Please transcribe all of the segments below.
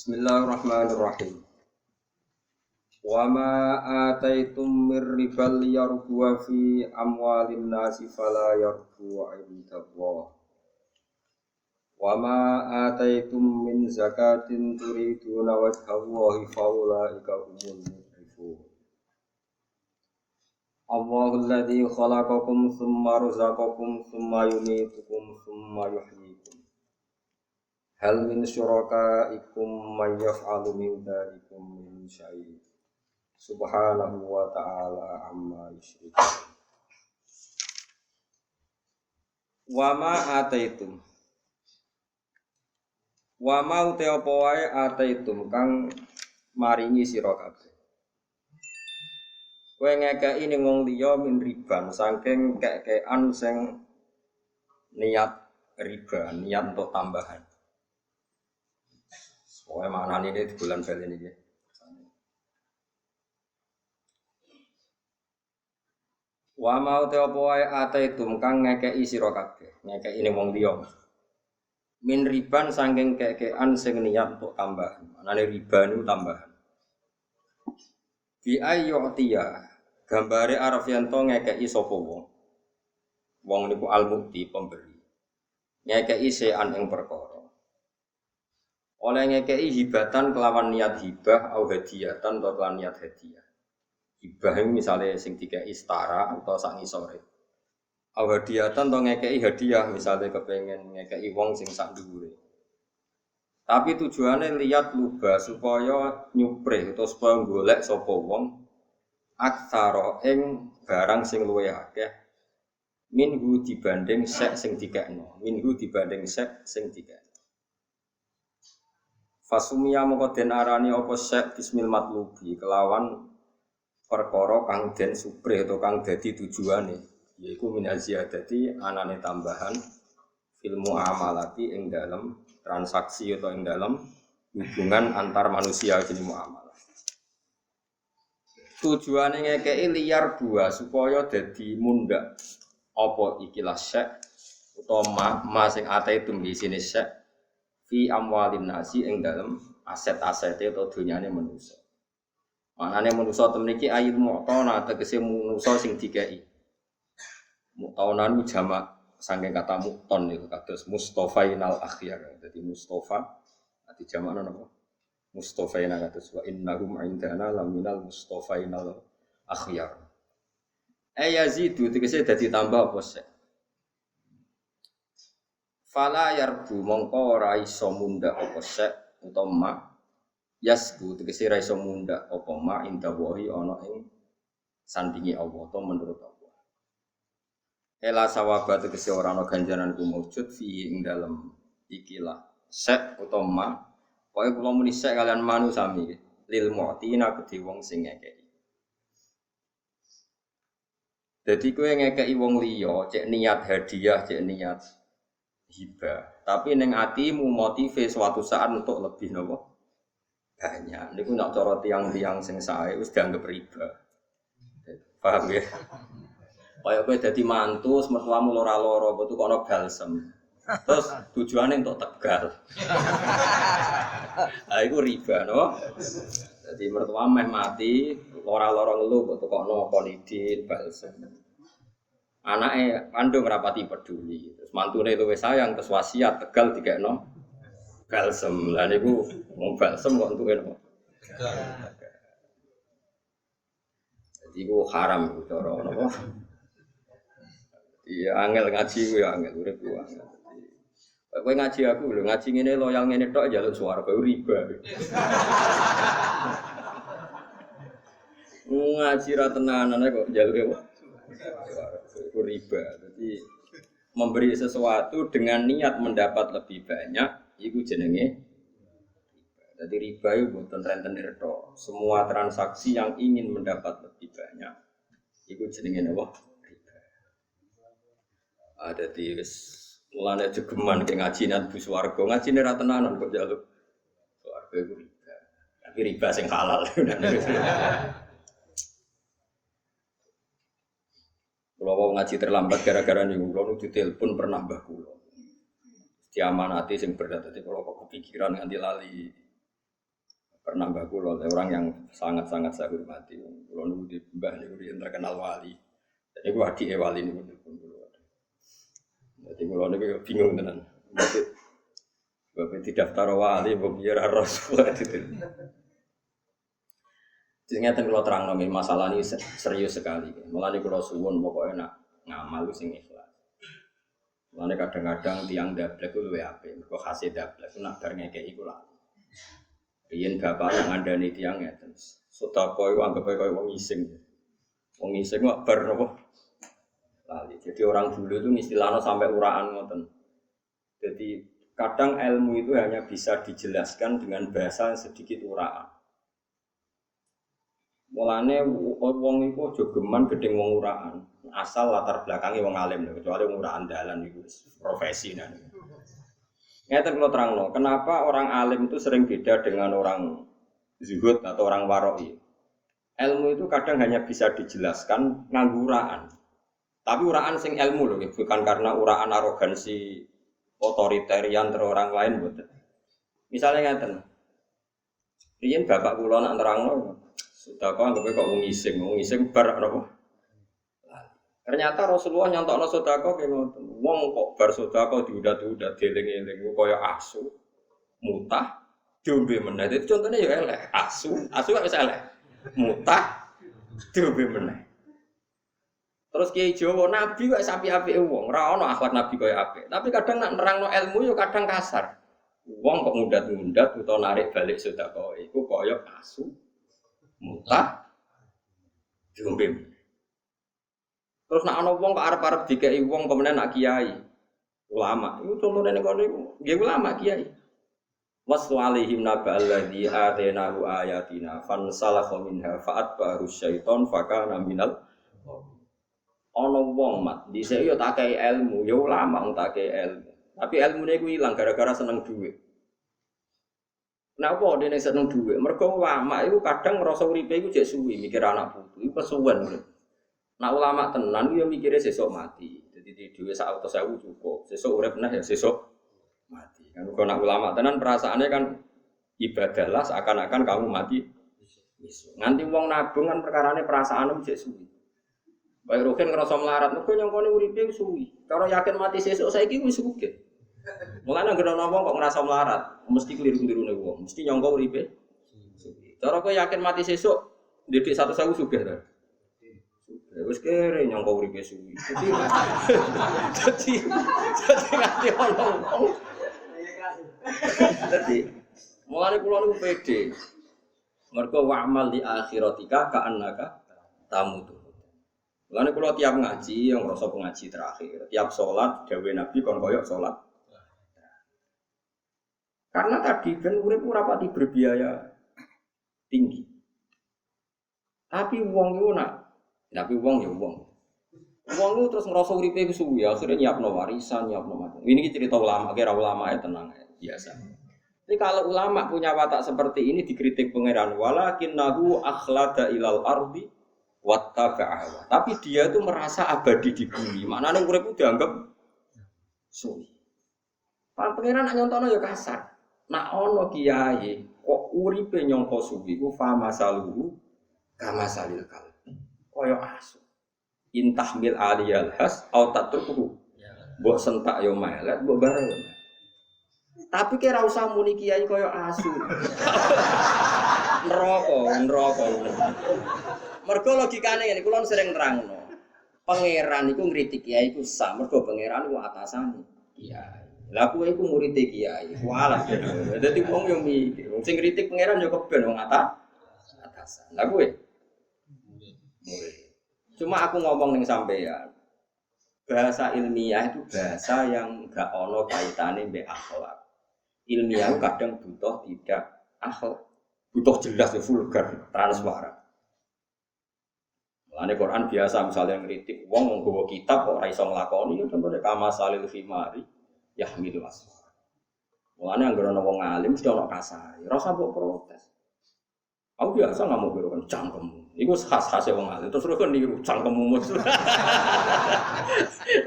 Bismillahirrahmanirrahim. Wa ma ataitum mir ribal yarbu fi amwalin nasi fala yarbu 'indallah. Wa ma ataitum min zakatin turiduna wajhallahi faulaika humul mudhifun. Allahul ladzi khalaqakum tsumma razaqakum tsumma yumitukum tsumma yuhyikum. Hal min syurakaikum may yaf'alu min dzalikum min syai'. Subhanahu wa ta'ala amma yusyrikun. Wa ma ataitum. Wa ma uta apa wae ataitum kang maringi sira kabeh. Kowe ngekeki ning wong liya min riban saking kekean sing niat riba, niat untuk tambahan. Pokoknya maknanya ini di bulan bel ini ya. Wa mau te apa wae ataitum kang ngekeki sira kabeh, ngekeki ning wong liya. Min riban saking kekean sing niat untuk tambahan. Maknane riba niku tambahan. Bi ayyutiya gambare arep yen to ngekeki sapa wong. Wong niku al-mukti pemberi. Ngekeki sean ing perkara. Oleh ngekei hibatan kelawan niat hibah au hadiyatan atau kelawan niat hadiah. Hibah ini misalnya sing dikei setara atau sak ngisore. Au hadiyatan atau ngekei hadiah misalnya kepengen ngekei wong sing sak dhuwure. Tapi tujuannya lihat lubah supaya nyupre atau supaya golek sapa wong aksara ing barang sing luwih akeh minhu dibanding sek sing dikekno. Minhu dibanding sek sing dikekno. Fasumia mongko den arani apa syek bismil matlubi kelawan perkara kang den supre atau kang dadi tujuane yaiku min aziyadati anane tambahan fil muamalati ing dalam transaksi atau ing dalam hubungan antar manusia jenis muamalah. Tujuane ngekeki liar dua supaya dadi mundhak apa ikilah syek utawa ma sing ate itu di sini syek fi amwalin nasi ing dalem aset-asete atau dunyane manusa. Manane manusa temen iki ayil mu'tana tegese manusa sing dikeki. Mu'tana niku jamak saking kata mu'ton niku kados mustofainal akhyar. Dadi mustofa ati jamakna napa? Mustofaina kados wa innahum 'indana laminal mustofainal akhyar. Ayazidu tegese dadi tambah apa sek? Fala yarbu mongko ora iso mundhak apa sek utawa ma yasbu tegese ora iso mundhak apa ma indawahi ana ing sandingi Allah utawa menurut Allah. Ela sawaba tegese ora ana ganjaran ku maujud fi ing dalem ikilah sek utawa ma pokoke kula muni sek kalian manu sami lil mu'tina kedhe wong sing ngekeki. Dadi kowe ngekeki wong liya cek niat hadiah cek niat hibah, tapi ning atimu motive suatu saat untuk lebih nopo banyak. Niku nak cara tiang-tiang sing sae wis dianggap riba. Paham ya? Kaya kowe dadi mantu mertuamu lara-lara betul kok ana balsem. Terus tujuane untuk Tegal. Ah iku riba no. Dadi mertua meh mati lara-lara ngelu betul kok ana polidin balsem. Anake kandung rapati peduli. Terus mantune luwih sayang terus wasiat Tegal dikekno balsem. Lah niku wong balsem kok entuke napa? Tegal. Jadi ku haram iku cara napa? Iya angel ngaji ku ya angel urip ku angel. Kowe ngaji aku lho ngaji ngene loyal ngene tok njaluk swarga riba. Ngaji ra tenanan kok njaluk apa? Itu riba. Jadi memberi sesuatu dengan niat mendapat lebih banyak itu jenenge riba. Jadi riba itu bukan rentenir tok. Semua transaksi yang ingin mendapat lebih banyak itu jenenge apa? Riba. Ada di mulane jegeman ke ngaji nang bus warga. Ngajine ra tenanan kok njaluk swarga itu riba. Tapi riba sing halal. Kalau mau ngaji terlambat gara-gara nih, kalau nu ditelepon pernah mbah kulo. Diamanati sing berat, jadi kalau kok kepikiran nganti lali. pernah mbah kula orang yang sangat-sangat saya hormati. Kula niku di mbah niku terkenal wali. Jadi gua adike wali niku. Jadi kula niku bingung tenan. Bapak didaftar wali, bapak biar rasul itu. Jadi ngeten kula terangno masalah ini serius sekali. Mulane kula suwun pokoke nak ngamal sing ikhlas. Mulane kadang-kadang tiang dablek ku luwe apik, mergo khase dablek nak bar ngekeki ku lali. Riyen bapak yang ngandani tiang ngeten. Sedekah iku anggape koyo wong ngising. Wong ngising kok bar napa? Lali. Jadi orang dulu itu istilahnya sampai uraan ngoten. Jadi kadang ilmu itu hanya bisa dijelaskan dengan bahasa yang sedikit uraan. Mulane wong iku aja geman gedeng wong uraan. Asal latar belakangnya wong alim, kecuali wong uraan dalan iku profesi nah. Ngeten kula terangno, kenapa orang alim itu sering beda dengan orang zuhud atau orang waroi. Ilmu itu kadang hanya bisa dijelaskan nganggo uraan. Tapi uraan sing ilmu lho, bukan karena uraan arogansi otoritarian terhadap orang lain mboten. Misalnya ngeten. Riyen bapak kula nak nerangno, sudah kok anggap kok wong ngising bar napa? Ternyata Rasulullah nyontokno sedekah kaya ngoten. Wong kok bar sedekah diudat-udat dieling-eling kaya asu, mutah, diombe meneh. Dadi contone ya elek, asu wis elek. Mutah, diombe meneh. Terus Kiai Jawa Nabi kok sapi-apike wong, ora ana akhlak Nabi kaya apik. Tapi kadang nak nerangno ilmu yo kadang kasar. Wong kok mundat-mundat utawa narik balik sedekah iku kaya asu, mutah, diombe. Terus nak ana wong kok arep-arep dikeki wong kemudian nak kiai ulama. Iku contone ning kono iku nggih ulama kiai. Waswalihim naba'al ladzi atainahu ayatina fansalakha minha fa'atba'ahu syaiton fakana minal ana wong mat dhisik yo tak kei ilmu, ya ulama wong tak kei ilmu. Tapi ilmune iku ilang gara-gara seneng dhuwit. Napa dene seneng dhuwit? Mergo ulama iku kadang ngrasa uripe iku jek suwi mikir anak putu. Iku kesuwen. Nah ulama tenan yo mikire sesuk mati. Jadi dhewe sak auto 1000 cukup. Sesuk urip meneh ya sesuk mati. Kan kok nak ulama tenan perasaane kan ibadahlah seakan-akan kamu mati besok. Nganti wong nabung kan perkarane perasaane jek suwi. Bae roken ngrasa melarat, mergo nyongkone uripe suwi. Cara yakin mati sesuk saiki wis sugih. Mulane anggere ana wong kok ngrasa melarat, mesti keliru-kelirune wong, mesti nyangka uripe suwi. Cara kok yakin mati sesuk, ndek 100.000 sugih ta. Wis kere nyangka uripe suwi. Dadi nganti ono wong. Dadi mulane kula niku pede. Mergo wa'mal di akhiratika ka'annaka tamutu. Mulane kula tiap ngaji yang ngrasa pengaji terakhir, tiap salat dawuh Nabi kon koyo salat. Karena tadi kan urip ora pati berbiaya tinggi. Tapi wong iku tapi wong ya wong. Wong itu terus ngerasa uripe iku suwi, akhirnya nyiapno warisan, nyiapno macam. Ini cerita ulama, kira ulama ya tenang ya, biasa. Jadi kalau ulama punya watak seperti ini dikritik pangeran, walakinnahu akhlada ilal ardi wattaba'aha. Tapi dia itu merasa abadi di bumi. Maknane urip ku dianggap suwi. Pangeran nak nyontokno ya kasar. Nak ono kiai kok uripe nyangka suwi ku fa masaluhu kama salil kal. Kaya asu. Intahmil aliyal has au tatruhu. Mbok sentak yo melet, mbok bareng. Tapi kira usah muni kiai kaya asu. Neraka. Mergo logikane ngene, kula sering nerangno. Pangeran iku ngritik kiai iku sah, mergo pangeran iku atasane kiai. Lah kowe iku murid kiai. Walah. Dadi wong yo mikir, wong sing ngritik pangeran yo keben wong atasan. Lah kowe murid. Cuma aku ngomong ning sampeyan. Bahasa ilmiah itu bahasa yang enggak ono kaitane mbek akhlak. Ilmiah kadang butuh tidak akhlak. Butuh jelas vulgar, transparan. Mulane Quran biasa misalnya ngritik wong nggawa kitab kok ora iso nglakoni ya contohnya kama salil fimari yahmil asfar. Mulane anggere ana wong alim mesti ana kasar. Ora usah mbok protes. Aku biasa ngamuk karo kan cangkemmu. Iku khas-khas wong alim. Terus kan niru cangkemmu mus.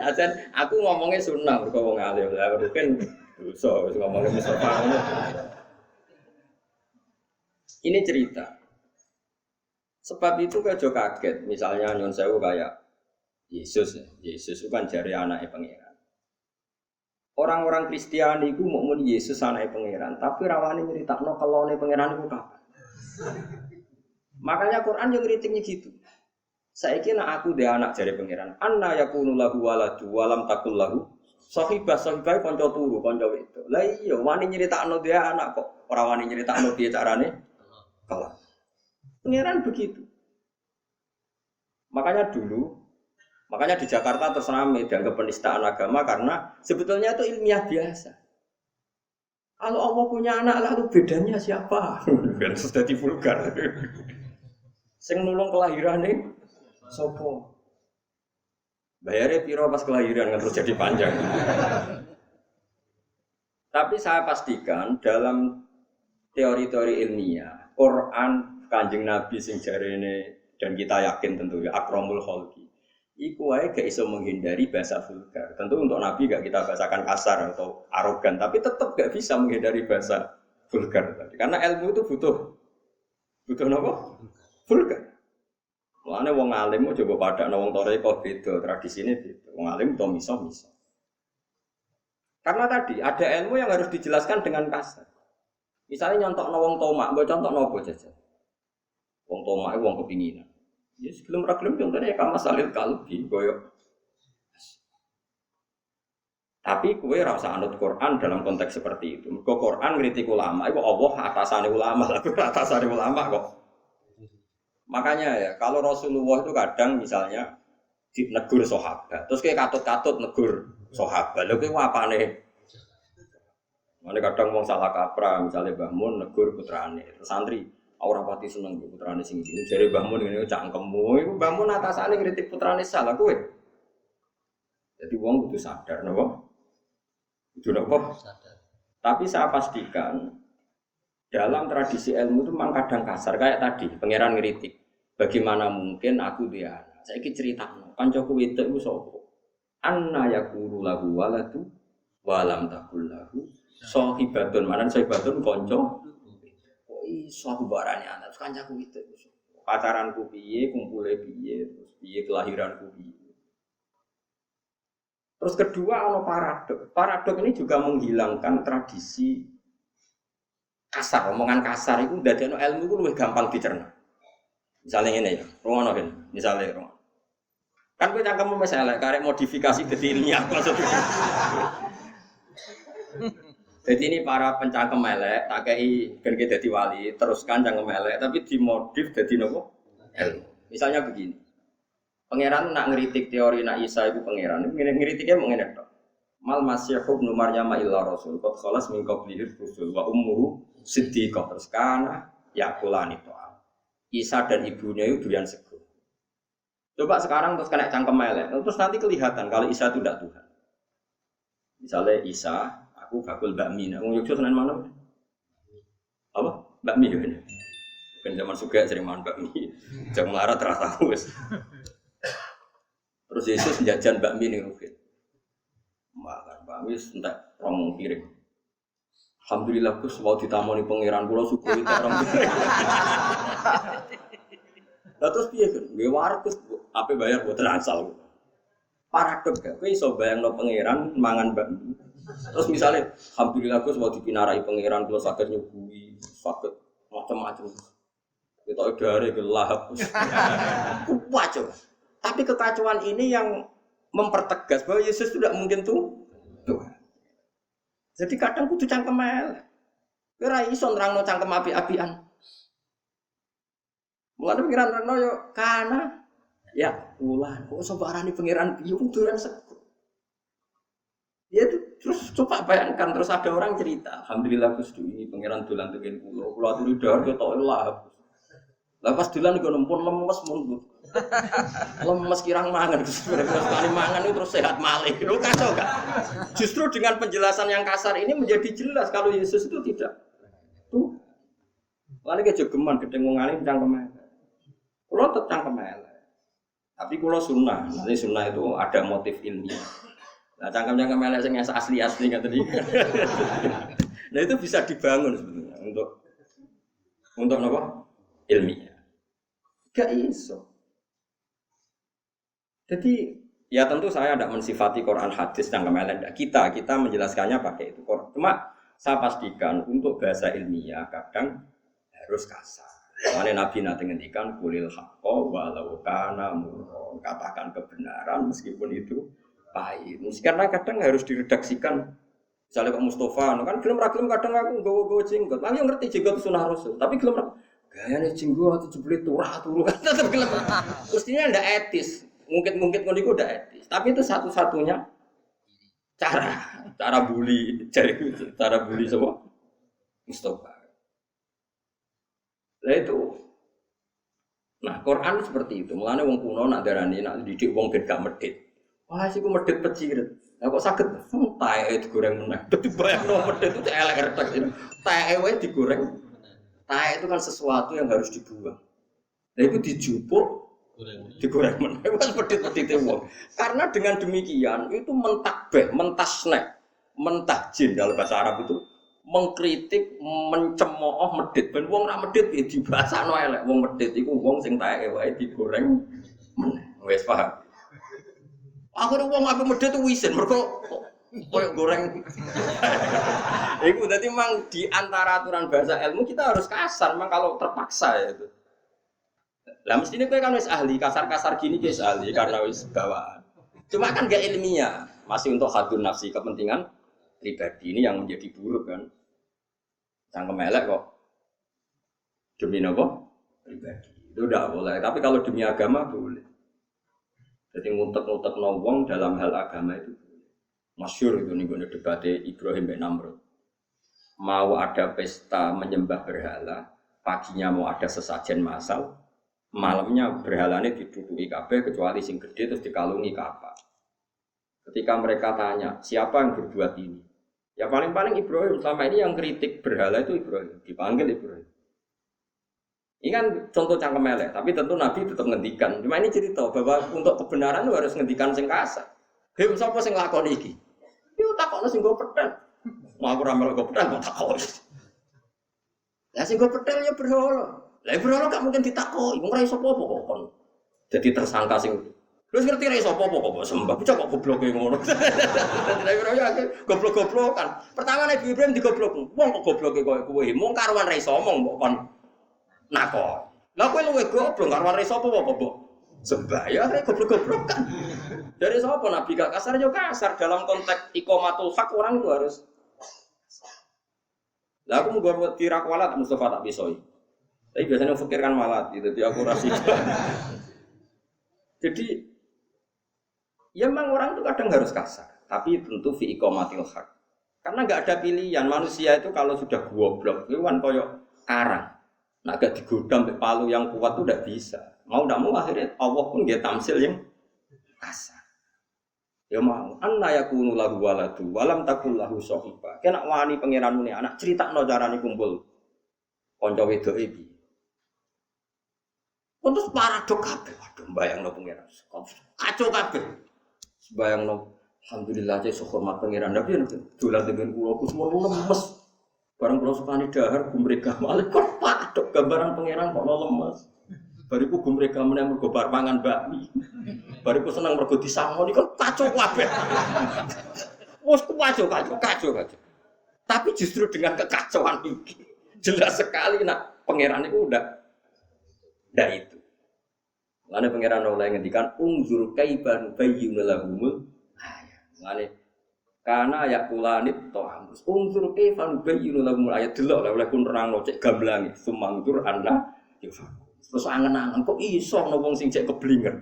Ajan aku ngomongnya sunnah mergo wong alim. Lah kan dosa wis ngomongnya Mustafa ngono. Ini cerita. Sebab itu kejo kaget. Misalnya nyon sewu kayak Yesus. Yesus itu kan jari anaknya pangeran. Orang-orang Kristiani itu mau muni Yesus anaknya pangeran, tapi rawani nyeritakno kelone pangeran itu kapan? Makanya Quran yang ngeritiknya gitu. Saiki nek aku dhe anak jari pangeran, anna yakunu lahu waladu walam takul lahu sahibah kanca turu, kanca wedok. Lah iya wani nyeritakno dhe anak kok ora wani nyeritakno piye carane? Kelak. Pangeran begitu. Makanya di Jakarta terus rame dianggap penistaan agama karena sebetulnya itu ilmiah biasa. Kalau Allah punya anak lalu bedanya siapa? Kan sudah divulgar. Sing nulung kelahirane sapa? Bayare piro pas kelahiran kan terus jadi panjang. Tapi saya pastikan dalam teori-teori ilmiah, Quran Kanjeng Nabi sing jarene dan kita yakin tentu ya akramul khalqi. Iku wae gak iso menghindari bahasa vulgar. Tentu untuk Nabi gak kita bahasakan kasar atau arogan, tapi tetap gak bisa menghindari bahasa vulgar tadi. Karena ilmu itu butuh apa? Vulgar. Mulane wong alim coba padakno wong toreko beda, tradisine beda. Wong alim to miso-miso. Karena tadi ada ilmu yang harus dijelaskan dengan kasar. Misalnya nyontokno wong tomak, mbok contohno apa jajan? Wong tomak itu wong kepinginan. Ya sebelum raglem contohnya kama salil kalbi koyo. Tapi kowe ora usah anut Quran dalam konteks seperti itu. Mergo Quran ngritik ulama, iku Allah atasane ulama, lha atasane ulama kok. Makanya ya, kalau Rasulullah itu kadang misalnya negur sahabat, terus kayak katut-katut negur sahabat. Lha kowe apane? Mane kadang wong salah kaprah, misalnya Mbah Mun negur putrane, terus santri ora pati seneng putrane sing iki. Jare Mbah Mun ngene cangkemmu, iku Mbah Mun atasane ngritik putrane salah kowe. Jadi wong kudu sadar napa? Kudu napa? Sadar. Tapi saya pastikan dalam tradisi ilmu itu memang kadang kasar kayak tadi, pangeran ngritik. Bagaimana mungkin aku dia anak? Saiki critakno, kancaku wedok iku sapa? Anna yaqulu lahu waladu wa lam takul lahu sahibatun. Manan sahibatun kanca. Kok iso aku barane anak kancaku wedok iku. Pacaranku piye, kumpule piye, terus piye kelahiranku piye. Terus kedua ana paradok. Paradok ini juga menghilangkan tradisi kasar, omongan kasar itu dadekno ilmu itu luwih gampang dicerna. Misalnya ngene ya, rungono kan, misalnya rungono. Kan kowe cangkemmu wis elek, karek modifikasi dadi ilmiah maksudnya. Jadi ini para pencangkem elek, tak kei ben ki dadi wali, teruskan cangkem elek tapi dimodif dadi nopo? Ilmu. Misalnya begini. Pangeran nak ngeritik teori nak Isa itu pangeran, ngeritiknya mau ngene tok. Mal Masih ibnu Maryam illa rasul, qad khalas min qablihi rusul wa ummuhu siddiqah terus kana yakulani to. Isa dan ibunya itu durian sego. Coba sekarang terus kena cangkem elek, terus nanti kelihatan kalau Isa itu tidak Tuhan. Misalnya Isa, aku bakul bakmi, wong Yogyakarta tenan mana? Apa? Bakmi ya ini. Kan zaman suka sering makan bakmi, jangan melarat terasa wes. Terus Yesus jajan bakmi ning Rukin. Makan bakmi entek rong piring. Alhamdulillah Gus mau ditamoni pangeran kula syukur entek rong piring. Lah terus piye kan? Nggih wareg Gus, ape bayar boten asal. Paradok gak kowe iso bayangno pangeran mangan bakmi. Terus misalnya alhamdulillah Gus mau dipinarai pangeran kula saged nyuguhi, saged macam-macam. Kita udare gelap. Kacau. Tapi kekacauan ini yang mempertegas bahwa Yesus tidak mungkin Tuhan. Jadi kadang kudu cangkem elek. Ora iso nerangno cangkem api-apian. Mulane pengiran nerangno yo kana ya ulah kok iso barani pengiran piye duran sego. Ya terus coba bayangkan terus ada orang cerita, alhamdulillah Gusti ini pengiran dolan teken kula aturi dawuh tok lah. Lah pas dolan iku nempun lemes mundur. Lemes kirang mangan sekali mangan itu terus sehat malih. Lu kacau enggak? Justru dengan penjelasan yang kasar ini menjadi jelas kalau Yesus itu tidak tuh. Lalu kejogeman gedeng wong alim cangkem elek. Kulo tetep cangkem elek. Tapi kulo sunnah. Nanti sunnah itu ada motif ilmiah. Nah cangkem-cangkem elek sing asli-asli ngoten iki. Nah itu bisa dibangun sebenarnya untuk Untuk apa? Ilmiah. Gak iso. Jadi ya tentu saya tidak mensifati Quran hadis yang kemelen. Kita menjelaskannya pakai itu. Cuma saya pastikan untuk bahasa ilmiah kadang harus kasar. Makanya Nabi nanti ngendikan kulil haqqo walau kana murron, katakan kebenaran meskipun itu pahit. Karena kadang harus diredaksikan. Misalnya Pak Mustafa, kan gelem kadang aku nggawa jenggot. Aku yang ngerti jenggot sunah Rasul, tapi gelem gayane jenggot atau jebule turah-turu kan tetep gelem. Mestinya ndak etis. Mungkin ngono iku ndak etis. Tapi itu satu-satunya cara bully, cara bully semua Mustafa. Lah itu. Nah, Quran seperti itu. Mulane wong kuno nak darani nak didik wong ben gak medhit. Wah, siku medhit pecirit. Lah kok saged tae digoreng meneh. Dadi bayangno medhit itu elek retek. Tae wae digoreng. Tae itu kan sesuatu yang harus dibuang. Lah itu dijupuk digoreng meneh. Wes medhit-medhite wong. Karena dengan demikian itu mentakbih, mentasnek, mentahjin dalam bahasa Arab itu mengkritik, mencemooh medhit. Ben wong ra medhit ya dibasakno elek. Wong medhit iku wong sing taeke wae digoreng meneh. Wis paham. Akhire wong ape medhit ku wisin mergo koyo goreng. Iku dadi memang di antara aturan bahasa ilmu kita harus kasar, memang kalau terpaksa ya itu. Lah mestine kowe kan wis ahli, kasar-kasar gini wis ahli karena wis bawaan. Cuma kan gak ilmiah, masih untuk hadun nafsi kepentingan pribadi ini yang menjadi buruk kan. Cangkem elek kok. Demi apa? Pribadi. Itu tidak boleh. Tapi kalau demi agama boleh. Jadi ngutek-ngutek wong dalam hal agama itu boleh. Masyhur itu nih gue debat Ibrahim bin Namrud. Mau ada pesta menyembah berhala, paginya mau ada sesajen massal, malamnya berhalanya diduduki kabeh kecuali sing gede terus dikalungi kapak. Ketika mereka tanya, siapa yang berbuat ini? Ya paling-paling Ibrahim, selama ini yang kritik berhala itu Ibrahim, dipanggil Ibrahim. Ini kan contoh cangkem elek, tapi tentu Nabi tetap ngendikan. Cuma ini cerita bahwa untuk kebenaran itu harus ngendikan sing kasar. Hei, sapa sing lakoni iki? Yo takokno sing go pedhal. Mau aku ra melok go pedhal kok takok. Lah sing go pedhal ya berhala. Lah berhala gak mungkin ditakoki, wong ra iso apa-apa kok kon. Jadi tersangka sing terus ngerti ra iso apa-apa kok sembah. Bocah kok gobloke ngono. Dadi ora goblok-goblokan. Pertama Nabi Ibrahim digoblok. Wong kok gobloke koyo kowe. Mung karuan ra iso omong kok kon nakon. Lah kowe luwe goblok karuan ra iso apa-apa kok sembah. Ya goblok-goblok kan. Dari sapa Nabi gak kasar yo kasar dalam konteks iqamatul haq orang itu harus. Lah aku mau tirak walat Mustafa tak bisoi. Tapi biasanya fikir kan walat gitu, dia aku rasi. Jadi ya memang orang itu kadang harus kasar, tapi tentu fi iqamatil haq. Karena enggak ada pilihan manusia itu kalau sudah goblok, itu kan koyo karang. Nah, agak digodam sampai palu yang kuat itu tidak bisa. Mau tidak mau akhirnya Allah pun dia tamsil yang kasar. Ya mau, anna yakunu lahu waladu walam takul lahu sahiba. Kena wani pangeranmu ne anak critakno carane kumpul kanca wedok iki. Terus paradok kabeh. Waduh mbayangno pangeran. Kacau kabeh. Bayangno alhamdulillah cek hormat pangeran Nabi dolan dengan kula ku semua lemes. Barang kula sukani dahar gumrega malih kok paradok gambaran pangeran kok lemes. Bariku gumrega meneh mergo bar mangan bakmi. Bariku seneng mergo disangoni kok kacau kabeh. Wes kacau. Tapi justru dengan kekacauan ini jelas sekali nak pangeran itu udah ndak itu. Lane pangeran oleh ngendikan unzur kaiban bayyinu lahumul ayat. Lane kana yakulanit to'am. Unzur kaiban bayyinu lahumul ayat delok oleh kun nerangno cek gamblange sumangtur anna yufak. Terus angen-angen kok iso ana wong sing cek keblinger.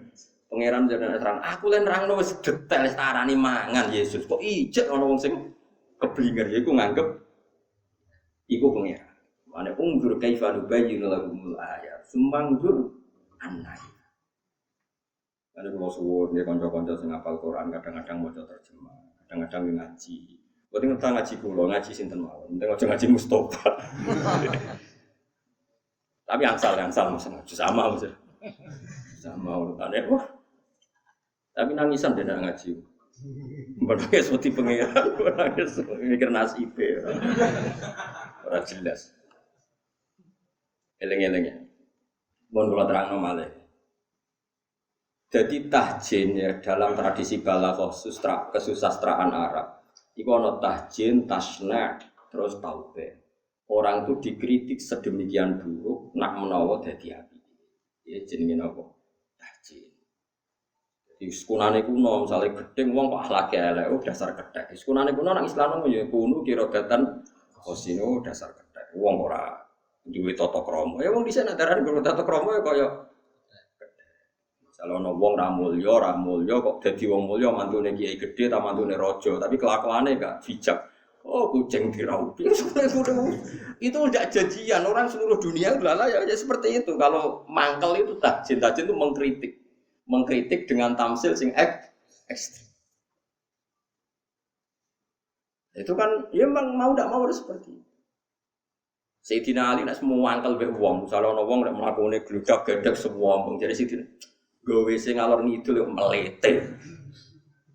Pangeran jenenge terang, aku len nerangno wis detail tarani mangan Yesus. Kok ijek ana wong sing keblinger ya iku nganggep iku pangeran. Mane unzur kaiban bayyinu lahumul ayat. Sumangtur anna ada kalau suwur dia konco-konco sing hafal Quran kadang-kadang maca terjemah, kadang-kadang ngaji. Berarti ngerti ngaji kula, ngaji sinten mawon. Penting aja ngaji Mustofa. Tapi angsal sama mesti. Sama urutane wah. Tapi nangisan dia ngaji. Berbagai seperti pengiran, nangis mikir nasibe. Ora jelas. Eling-eling ya. Mohon kula terangno malih. Jadi tahjin ya dalam tradisi balaghah kesusastraan Arab. Iku ana tahjin, tasna, terus taubeh. Orang itu dikritik sedemikian buruk nak menawa dadi api. Ya jenenge napa? Tahjin. Jadi sekunane kuno misale gedeng wong kok akhlake elek, oh dasar kethek. Sekunane kuno nang Islam yo kuno kirogatan kosino dasar kethek. Wong ora duwe tata krama. Ya wong dhisik nak darani tata krama ya kaya kalau ono wong ra mulya kok dadi wong mulya mantune kiai gedhe ta mantune raja, tapi kelakuane gak bijak. Oh, kucing diraupi. Itu udah janjian orang seluruh dunia lala ya seperti itu. Kalau mangkel itu tahjin itu mengkritik dengan tamsil sing ekstrim. Itu kan ya memang mau tidak mau harus seperti itu. Sayyidina Ali nek semua mangkel mbek wong, misale ana wong nek mlakune gludak gedek semua wong jadi Sayyidina go WC ngalor ngidul melete.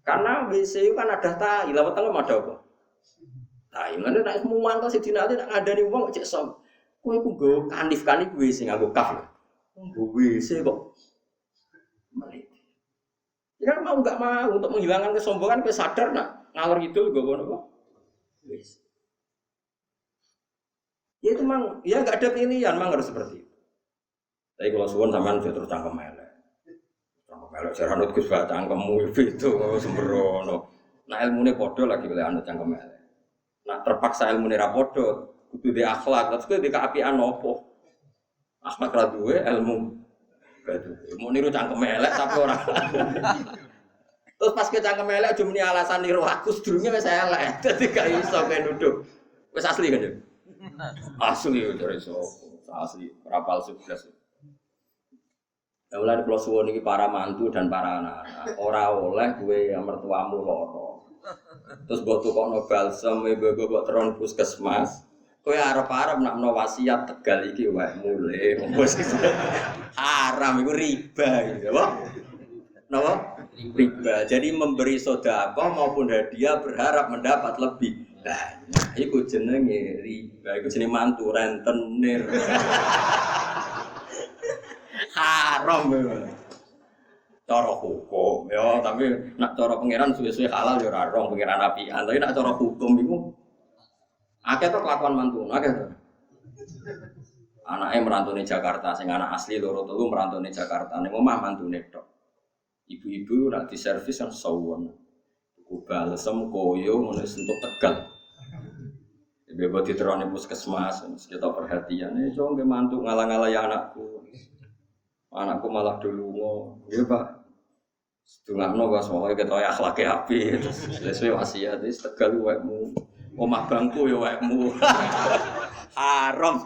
Karena WC itu kan ada tai, lawat tengah ada apa? Tai, ngene nek semua mangkel Sayyidina Ali nek ngandani wong cek som. Kowe ku nggo kanif-kanif WC nganggo kaf. Nggo WC kok melete. Ya mau enggak mau untuk menghilangkan kesombongan kowe sadar nak ngalor ngidul nggo ngono kok. Wis. Ya itu memang, ya nggak ada pilihan, memang harus seperti itu. Tapi kalau suwon sampean sudah terus cangkem elek. Cangkem elek jaranut Gus Ba cangkemmu itu sembrono. Nah ilmune padha lagi oleh anut cangkem elek. Nah terpaksa ilmune ra padha, kudu di akhlak, terus kudu di keapian opo. Akhlak ra duwe ilmu. Mau niru cangkem elek tapi ora. Terus pas ke cangkem elek aja muni alasan niru aku sedurunge wis elek. Dadi gak iso kowe nuduh. Wis asli kan ya? Asli dari asli rapal sukses. Ya mulai kalau suwon ini para mantu dan para anak ora oleh gue yang mertuamu loro. Terus buat tukokno balsam, ibu buat teron puskesmas. Gue arep-arep nak no wasiat Tegal iki wae mulai. Haram itu riba gitu, apa? Napa? Riba. Jadi memberi sedekah maupun hadiah berharap mendapat lebih. Nah, iku jenenge riba, iku jenenge mantu rentenir. Haram memang. Cara hukum, ya, tapi nak cara pangeran suwe-suwe halal ya ora rong pangeran apian, tapi nak cara hukum iku akeh to kelakuan mantu, akeh to. Anake merantune Jakarta, sing anak asli loro telu merantune Jakarta, ning omah mantune tok. Ibu-ibu nak diservis kan sawon. Ku balsem koyo ngono sentuk Tegal. Bebot diterone puskesmas, kita perhatian. Iso nggih mantu ngalang-alangi anakku. Anakku malah delungo. Nggih, Pak. Sedungakno kok soalé ketoke akhlake apik. Sesuai wasiat wis Tegal wekmu. Omah bangku ya wekmu. Haram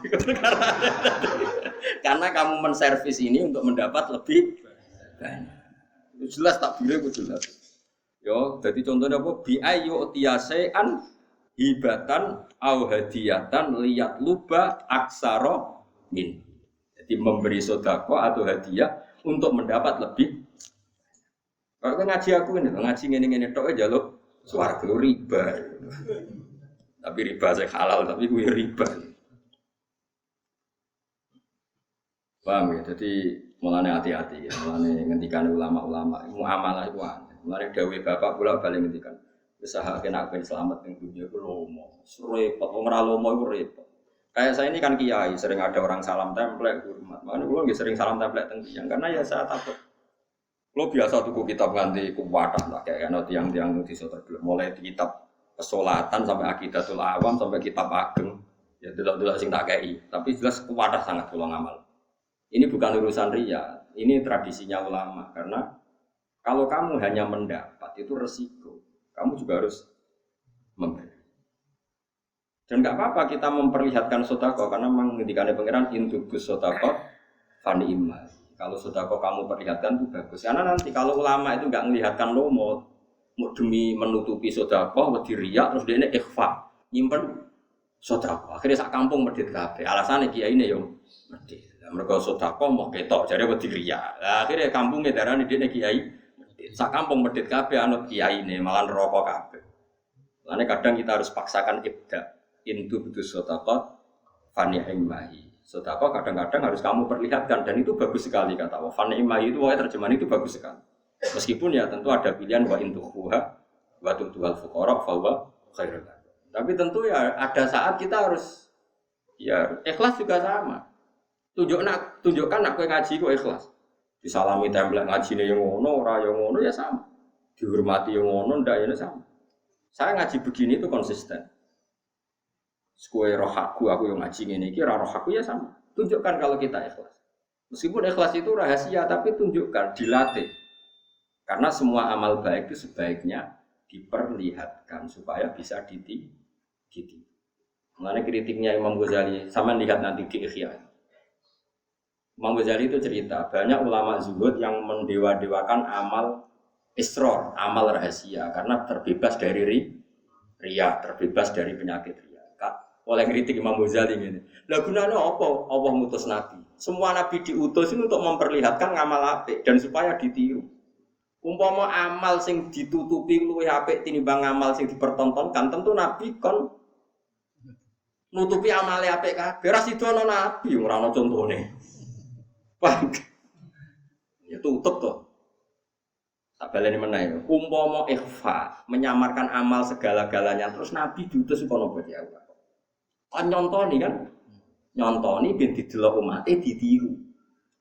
karena kamu menservis ini untuk mendapat lebih banyak. Itu jelas takbire ku jelas. Yo, jadi contohnya apa? Bi ayu tiyasean hibatan au hadiyatan liyat luba aksara min. Jadi memberi sedekah atau hadiah untuk mendapat lebih. Kalau ngaji aku ini, ngaji ngene-ngene tok aja lo swarga riba. Tapi riba saya halal, tapi gue riba. Paham ya? Jadi mulane hati-hati ya, mulane ngendikan ulama-ulama muamalah itu aneh. Mulane dawuh bapak kula bali ngendikan usaha kena ben selamat ning dunia ku lomo. Repot wong ora lomo iku repot. Kayak saya ini kan kiai, sering ada orang salam template hormat. Makanya kula nggih sering salam template teng tiyang karena ya saya takut. Kula biasa tuku kitab nganti kuwatah lah kayak ana tiyang-tiyang desa tergelem mulai di kitab pesolatan sampai akidatul awam sampai kitab ageng. Ya delok-delok sing tak kei, tapi jelas kuwatah sangat kula ngamal. Ini bukan urusan ria, ini tradisinya ulama. Karena kalau kamu hanya mendapat itu resiko, kamu juga harus memberi. Dan nggak apa-apa kita memperlihatkan sedekah karena memang ngendikannya pangeran intubus sedekah fani iman. Kalau sedekah kamu perlihatkan itu bagus. Karena nanti kalau ulama itu nggak melihatkan lo mau demi menutupi sedekah, wedi riya terus dia ini ikhfa, nyimpen sedekah. Akhirnya sak kampung medhit kabeh. Alasannya kiai ini yo medhit. Mereka sedekah mau ketok jadi wedi riya. Lah akhirnya kampungnya darane dene kiai. Sak kampung medhit kabeh anut kiai ne malah neraka kabeh. Lane kadang kita harus paksakan ibda. Intu butuh sedekah fani imahi. Sedekah kadang-kadang harus kamu perlihatkan dan itu bagus sekali kata Allah. Fa ni'ma itu terjemahan itu bagus sekali. Meskipun ya tentu ada pilihan wa intuhuha wa tu'tuhal fuqara fa huwa khairul. Tapi tentu ya ada saat kita harus ya ikhlas juga sama. Tunjukkan nak kowe ngaji kok ikhlas. Disalami template ngajine yang ngono, ora yang ngono ya sama. Dihormati yang ngono ndak ya sama. Saya ngaji begini itu konsisten. Sekue roh aku yang ngaji ngene iki roh aku ya sama. Tunjukkan kalau kita ikhlas. Meskipun ikhlas itu rahasia tapi tunjukkan, dilatih. Karena semua amal baik itu sebaiknya diperlihatkan supaya bisa ditiru. Mengenai kritiknya Imam Ghazali, sama lihat nanti di Ihya. Imam Ghazali itu cerita, banyak ulama zuhud yang mendewa-dewakan amal isror, amal rahasia karena terbebas dari riya, terbebas dari penyakit riya. Oleh kritik Imam Ghazali ini. Lah gunanya apa? Allah ngutus nabi. Semua nabi diutus ini untuk memperlihatkan ngamal apik dan supaya ditiru. Umpama amal sing ditutupi luwih apik tinimbang amal sing dipertontonkan, tentu nabi kon nutupi amale apik kabeh. Ora sida ana nabi ora ana contone. Paham? Ya tutup to. Tak baleni meneh. Umpama ikhfa, menyamarkan amal segala-galanya terus nabi diutus kono berarti Allah. Kan nyontoni kan? Nyontoni ben didelok umate ditiru.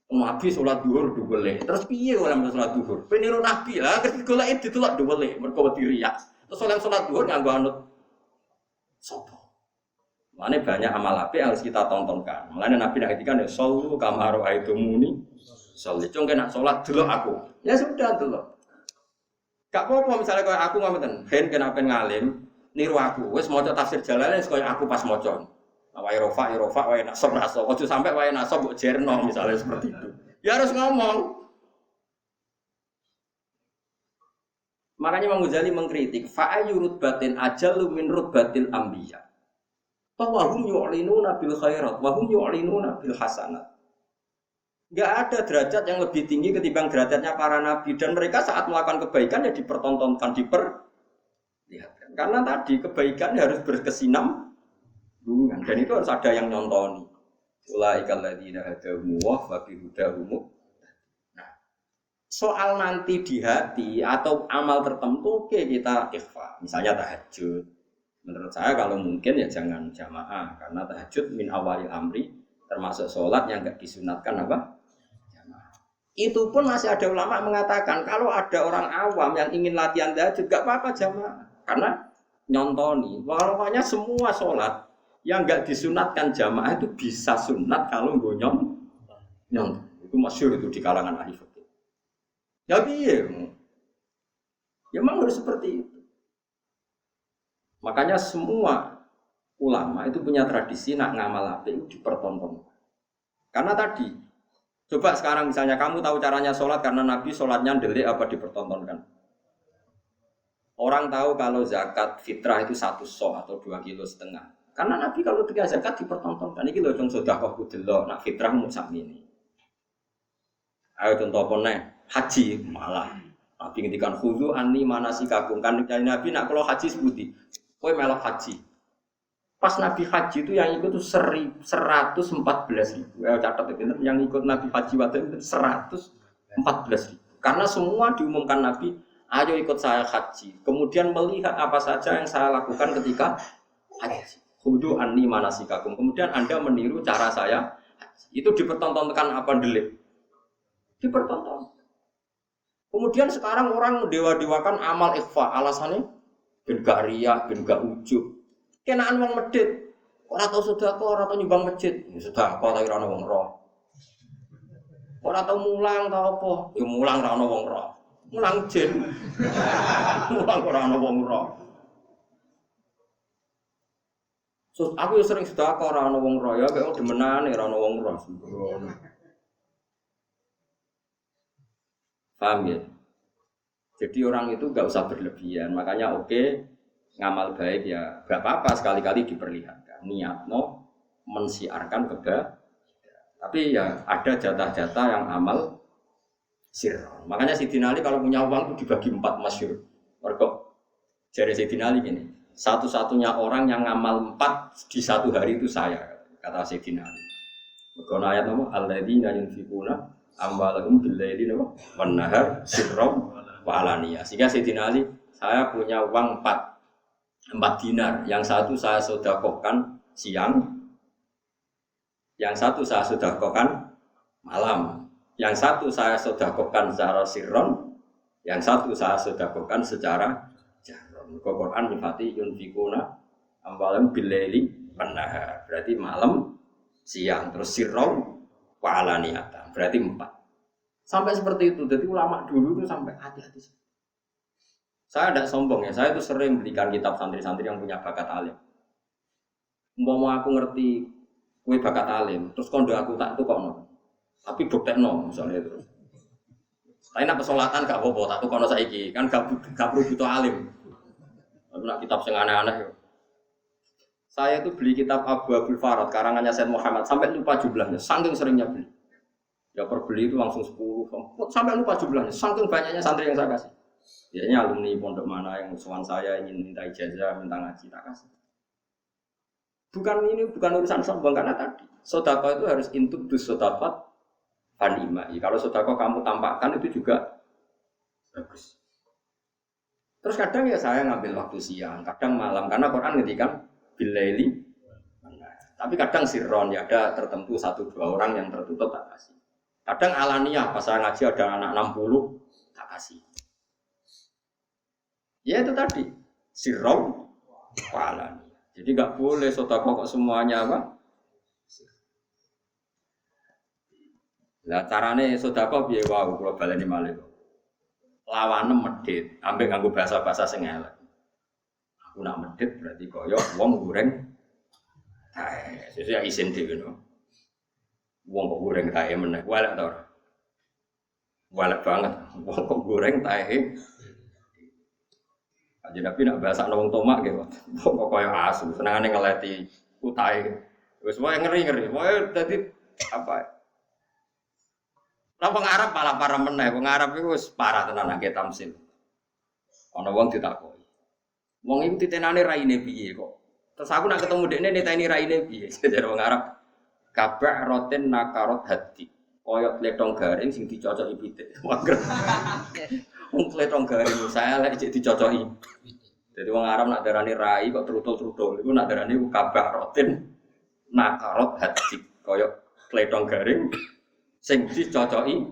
Nabi salat zuhur dhuwur. Terus piye ora men salat zuhur? Ben niru nabi lah, terus goleki didelok dhuwur mergo wedi riya. Terus oleh salat zuhur nganggo anut sapa? Mane banyak amal apik harus kita tontonkan. Mulane Nabi nak ngendikan ya sallu kama ra'aitumuni. Salli cung kena salat delok aku. Ya sudah delok. Gak apa-apa misalnya kayak aku ngoten, ben kena pen ngalim niru aku. Wis maca tafsir Jalalain kaya aku pas maca. Wae rofa, wae nasab raso. Ojo sampai wae nasab mbok jerno misalnya seperti itu. Ya harus ngomong. Makanya Imam Ghazali mengkritik fa'ayu rutbatin ajallu min rutbatil anbiya. Wa hum yu'linuna bil khairat wa hum yu'linuna bil hasanat. Enggak ada derajat yang lebih tinggi ketimbang derajatnya para nabi dan mereka saat melakukan kebaikan ya dipertontonkan, diperlihatkan. Karena tadi kebaikan harus berkesinambungan dan itu harus ada yang nyontoni. Ulaikal ladzina hadahumullah fa bihudahum. Nah, soal nanti di hati atau amal tertentu oke kita ikhfa. Misalnya tahajud. Menurut saya kalau mungkin ya jangan jamaah karena tahajud min awalil amri termasuk sholat yang enggak disunatkan apa? Jamaah. Itu pun masih ada ulama mengatakan kalau ada orang awam yang ingin latihan tahajud enggak apa-apa jamaah karena nyontoni. Pokoknya semua sholat yang enggak disunatkan jamaah itu bisa sunat kalau nggo nyonton. Itu masyhur itu di kalangan ahli fikih. Ya piye? Ya memang harus seperti itu. Makanya semua ulama itu punya tradisi nak ngamal apik itu dipertontonkan. Karena tadi, coba sekarang misalnya kamu tahu caranya sholat karena Nabi sholatnya ndelik apa dipertontonkan. Orang tahu kalau zakat fitrah itu 1 so atau 2,5 kilo. Karena Nabi kalau tiga zakat dipertontonkan. Ini loh contoh sedekah kudelok, nak fitrah mau sakmini. Ayo contoh apa nih? Haji malah. Nabi ngendikan khudu anni manasikakum kan Nabi nak kalau haji sebuti. Kowe melok haji. Pas Nabi haji itu yang ikut tuh 114.000. Catat itu yang ikut Nabi haji waktu itu 114.000. Karena semua diumumkan Nabi, ayo ikut saya haji. Kemudian melihat apa saja yang saya lakukan ketika haji. Khudu anni manasikakum. Kemudian Anda meniru cara saya haji. Itu dipertontonkan apa ndelik? Dipertonton. Kemudian sekarang orang mendewa-dewakan amal ikhfa. Alasannya ben gak riya, ben gak ujub. Kenaan wong medhit. Ora tau sedekah, ora tau nyumbang masjid. Ya sedekah ta ora ana wong roh. Ora tau mulang ta apa? Ya mulang ora ana wong roh. Mulang jin. Mulang ora ana wong roh. So, aku ya sering sedekah ora ana wong roh ya, kaya demenane ora ana wong roh. Paham ya? Jadi orang itu enggak usah berlebihan. Makanya ngamal baik ya enggak apa-apa sekali-kali diperlihatkan. Niatno mensiarkan kebaikan. Tapi ya ada jatah-jatah yang amal sirron. Makanya Sayyidina Ali kalau punya uang itu dibagi 4 masyhur. Mergo jare Sayyidina Ali gini, satu-satunya orang yang ngamal 4 di satu hari itu saya, kata Sayyidina Ali. Kono ayat nama alladzina yunfikuna amwalahum bil-laili wan nahar sirran wa alaniyah. Sehingga Sayyidina Ali, saya punya uang 4 dinar. Yang satu saya sedekahkan siang, yang satu saya sedekahkan malam, yang satu saya sedekahkan secara sirron, yang satu saya sedekahkan secara jahron. Quran mifati yunfikuna amwalahum bil-laili wan nahar. Berarti malam, siang, terus sirron wa alaniyah. Berarti 4. Sampai seperti itu. Jadi ulama dulu itu sampai hati-hati. Saya tidak sombong ya, saya itu sering belikan kitab santri-santri yang punya bakat alim. Umpama aku ngerti kue bakat alim, terus kondo aku tak tukokno. Tapi buktekno misalnya itu. Tapi nak pesolatan gak apa-apa, tak tukokno saiki, kan gak perlu butuh alim. Tapi nak kitab sing aneh-aneh. Saya itu beli kitab Abu Abdul Farad karangannya Said Muhammad sampai lupa jumlahnya, saking seringnya beli. Ya perbeli itu langsung 10, sampai lupa jumlahnya, saking banyaknya santri yang saya kasih. Biasanya alumni pondok mana yang musuhan saya ingin minta ijazah, minta ngaji, tak kasih. Bukan urusan sombong karena tadi sedekah itu harus intub dus sedekah fanimai. Kalau sedekah kamu tampakkan itu juga bagus. Terus kadang ya saya ngambil waktu siang, kadang malam karena Quran ngendikan bilaili. Tapi kadang sirron ya ada tertentu 1-2 orang yang tertutup tak kasih. Kadang alaniyah pas saya ngaji ada anak 60 tak kasih. Ya itu tadi sirron alaniyah. Jadi enggak boleh sedekah kok semuanya apa? Lah carane sedekah piye wae kula baleni malih. Lawane medhit, ambek nganggo bahasa-bahasa sing elek. Aku nak medhit berarti kaya wong goreng tae. Sesuk isin dhewe no. Wong kok goreng tae meneh, walek ta ora? Walek banget. Wong kok goreng tae. Aja Nabi nak bahasa wong tomak gitu. Kok kaya asu, senengane ngeleti utahe. Wis wae ngeri-ngeri. Wae dadi apa? Lah wong Arab malah parah meneh. Wong Arab iku wis parah tenan nang tamsil. Ana wong ditakoki. Wong iku titenane raine piye kok? Terus aku nak ketemu dekne niteni raine piye? Jare wong Arab kabeh roten nakarot hati. Koyok tletong garing sing dicocoki pitik. Wong tletong garing saya lek cek dicocoki. Jadi wong Arab nak darani rai kok trutul-trutul. Iku nak darani ku kabeh roten nakarot hati. Koyok tletong garing sing dicocoki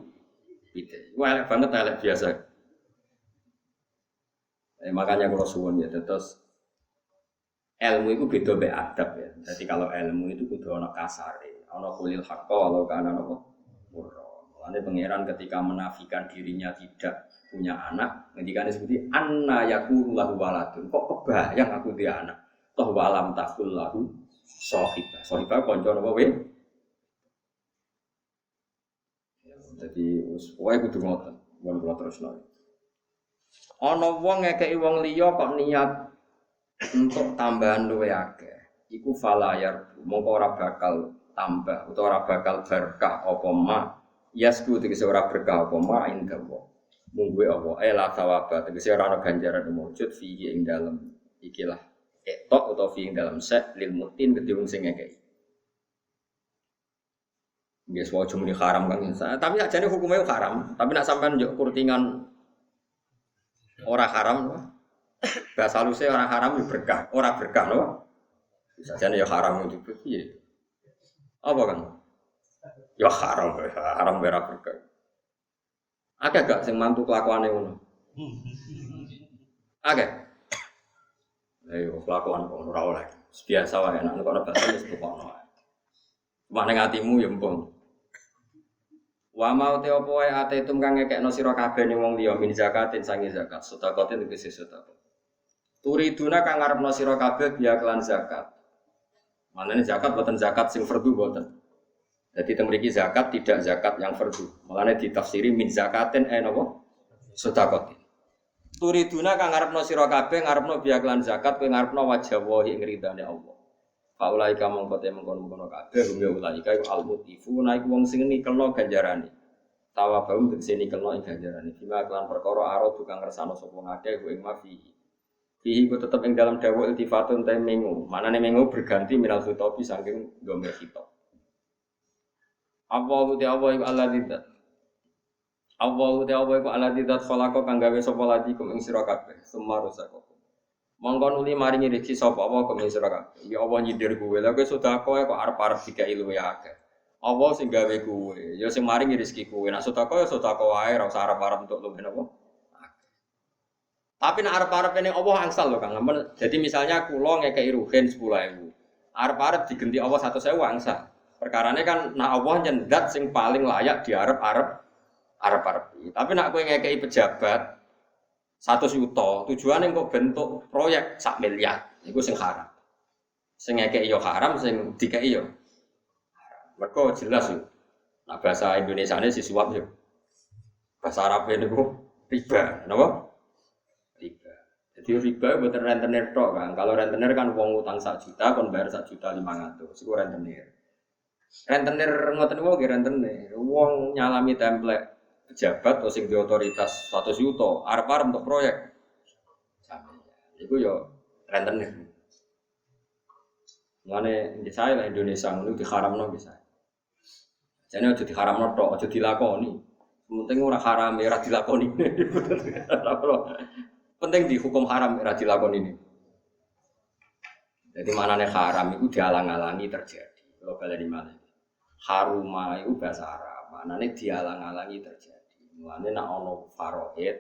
pitik. Ku elek banget elek biasa. Makanya kalau suwun ya terus ilmu itu beda be adab ya. Jadi kalau ilmu itu kudu ana kasare, ana kulil haqqo walau kana apa murra. Mulane pangeran ketika menafikan dirinya tidak punya anak, ngendikane seperti anna yakulu lahu waladun. Kok kebayang aku dia anak. Toh walam takul lahu sahibah. Sahibah kanca apa wae? Ya, jadi wae kudu ngoten. Mun kula terusno. Ana wong ngekeki wong liya kok niat untuk tambahan luwih akeh. Iku falayar mongko ora bakal tambah utawa ora bakal berkah apa ma. Yasku tegese ora berkah apa ma indawa. Mungguwe apa la thawaba tegese ora ana ganjaran mujud fi ing dalem ikilah etok utawa fi ing dalem set lil mutin kedhe wong sing ngekeki. Nggih wae cuma haram kan. Tapi sakjane hukumnya haram, tapi nek sampean njuk kurtingan ora haram loh. Bahasa halusnya orang haram ya berkah, orang berkah loh. Bisa jadi ya haram itu piye? Apa kan? Ya haram berkah. Ada gak sing mantu kelakuane ngono? Ada. Ayo kelakuan kok ora oleh. Biasa wae nek ana bahasa wis tukokno. Cuma ning atimu ya mpun. Wa mau te opo wae atetum kang ngekekno sira kabeh ning wong liya min zakatin sange zakat, sedekatin tegese sedekah. Turiduna kang ngarepno sira kabeh biya kelan zakat. Manane zakat boten zakat sing fardhu boten. Jadi teng mriki zakat tidak zakat yang fardhu. Mulane ditafsiri min zakatin napa? Sedekatin. Turiduna kang ngarepno sira kabeh ngarepno biya kelan zakat kowe ngarepno wajah wahi ing ridane Allah. Faulai kamong kote mengkono-kono kabeh rumya ulai kae al-mutifu naik wong sing nikelno ganjarane. Tawabum tegese nikelno ing ganjarane. Bima kelan perkara aro tukang ngersano sapa ngakeh ing mafi. Fihi ku tetep ing dalam dawuh iltifatun ta mengu. Manane mengu berganti minal khitobi saking domir khitab. Allahu ta'ala iku alladzi dzat. Allahu ta'ala iku alladzi dzat khalaqa kang gawe sapa ladikum ing sira kabeh. Sumarusakum. Mongko nuli maringi rezeki sapa apa kang ing sira kabeh. Ya Allah nyindir kowe. Lah kowe sedekah kok arep-arep dikai luwe akeh. Allah sing gawe kowe. Ya sing maringi rezeki kowe. Nek sedekah ya sedekah wae ora usah arep-arep entuk luwe napa. Tapi nek arep-arep ning Allah angsal lho Kang. Jadi misalnya kula ngekeki rugen 10.000. Arep-arep digenti Allah 100.000 angsal. Perkarane kan nak Allah nyendat sing paling layak diarep-arep. Tapi nak kowe ngekeki pejabat 100 juta, tujuane kok bentuk proyek 1 miliar. Iku sing haram. Sing ngekeki yo haram, sing dikeki yo haram. Mergo jelas yo. Nah bahasa Indonesiane si suap yo. Bahasa Arab niku riba, napa? Riba. Jadi riba mboten rentenir tok, Kang. Kalau rentenir kan wong utang 1 juta kon bayar 1.500.000. Iku rentenir. Rentenir ngoten niku nggih rentenir. Wong nyalami template pejabat atau sing di otoritas 100 juta, arep-arep untuk proyek. Iku yo rentenir. Mulane di saya lah Indonesia ngono diharamno bisa. Jane aja diharamno tok, aja dilakoni. Penting ora haram ora dilakoni. Penting dihukum haram ora dilakoni ini. Jadi manane haram itu dialang-alangi terjadi. Kalau baleni malih. Haruma itu bahasa Arab, manane dialang-alangi terjadi. Mulane nek ana faraid,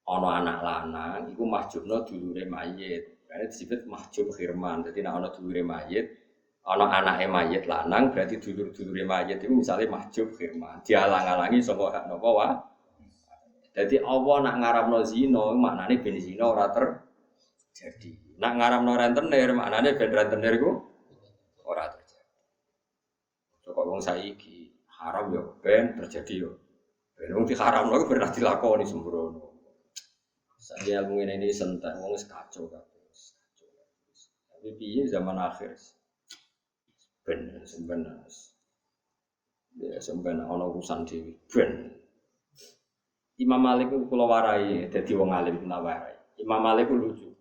ana anak lanang iku mahjubna dulure mayit. Karena disebut mahjub khirman. Jadi nek ana dulure mayit, ana anake mayit lanang berarti dulur-dulure mayit iku misale mahjub khirman. Dialang-alangi saka hak napa wae. Jadi Allah nak ngaramno zina maknane ben zina ora terjadi. Nak ngaramno rentenir maknane ben rentenir iku ora terjadi. Kok wong saiki haram yo ben terjadi yo. Ben wong diharamno iku pernah dilakoni sembrono. Saya ilmu ini sentek wong wis kacau kabeh. Tapi piye zaman akhir. Ben sebenarnya. Ya sebenarnya ana urusan dhewe ben. Imam Malik ku kula warai dadi wong alim kula warai. Imam Malik ku lucu.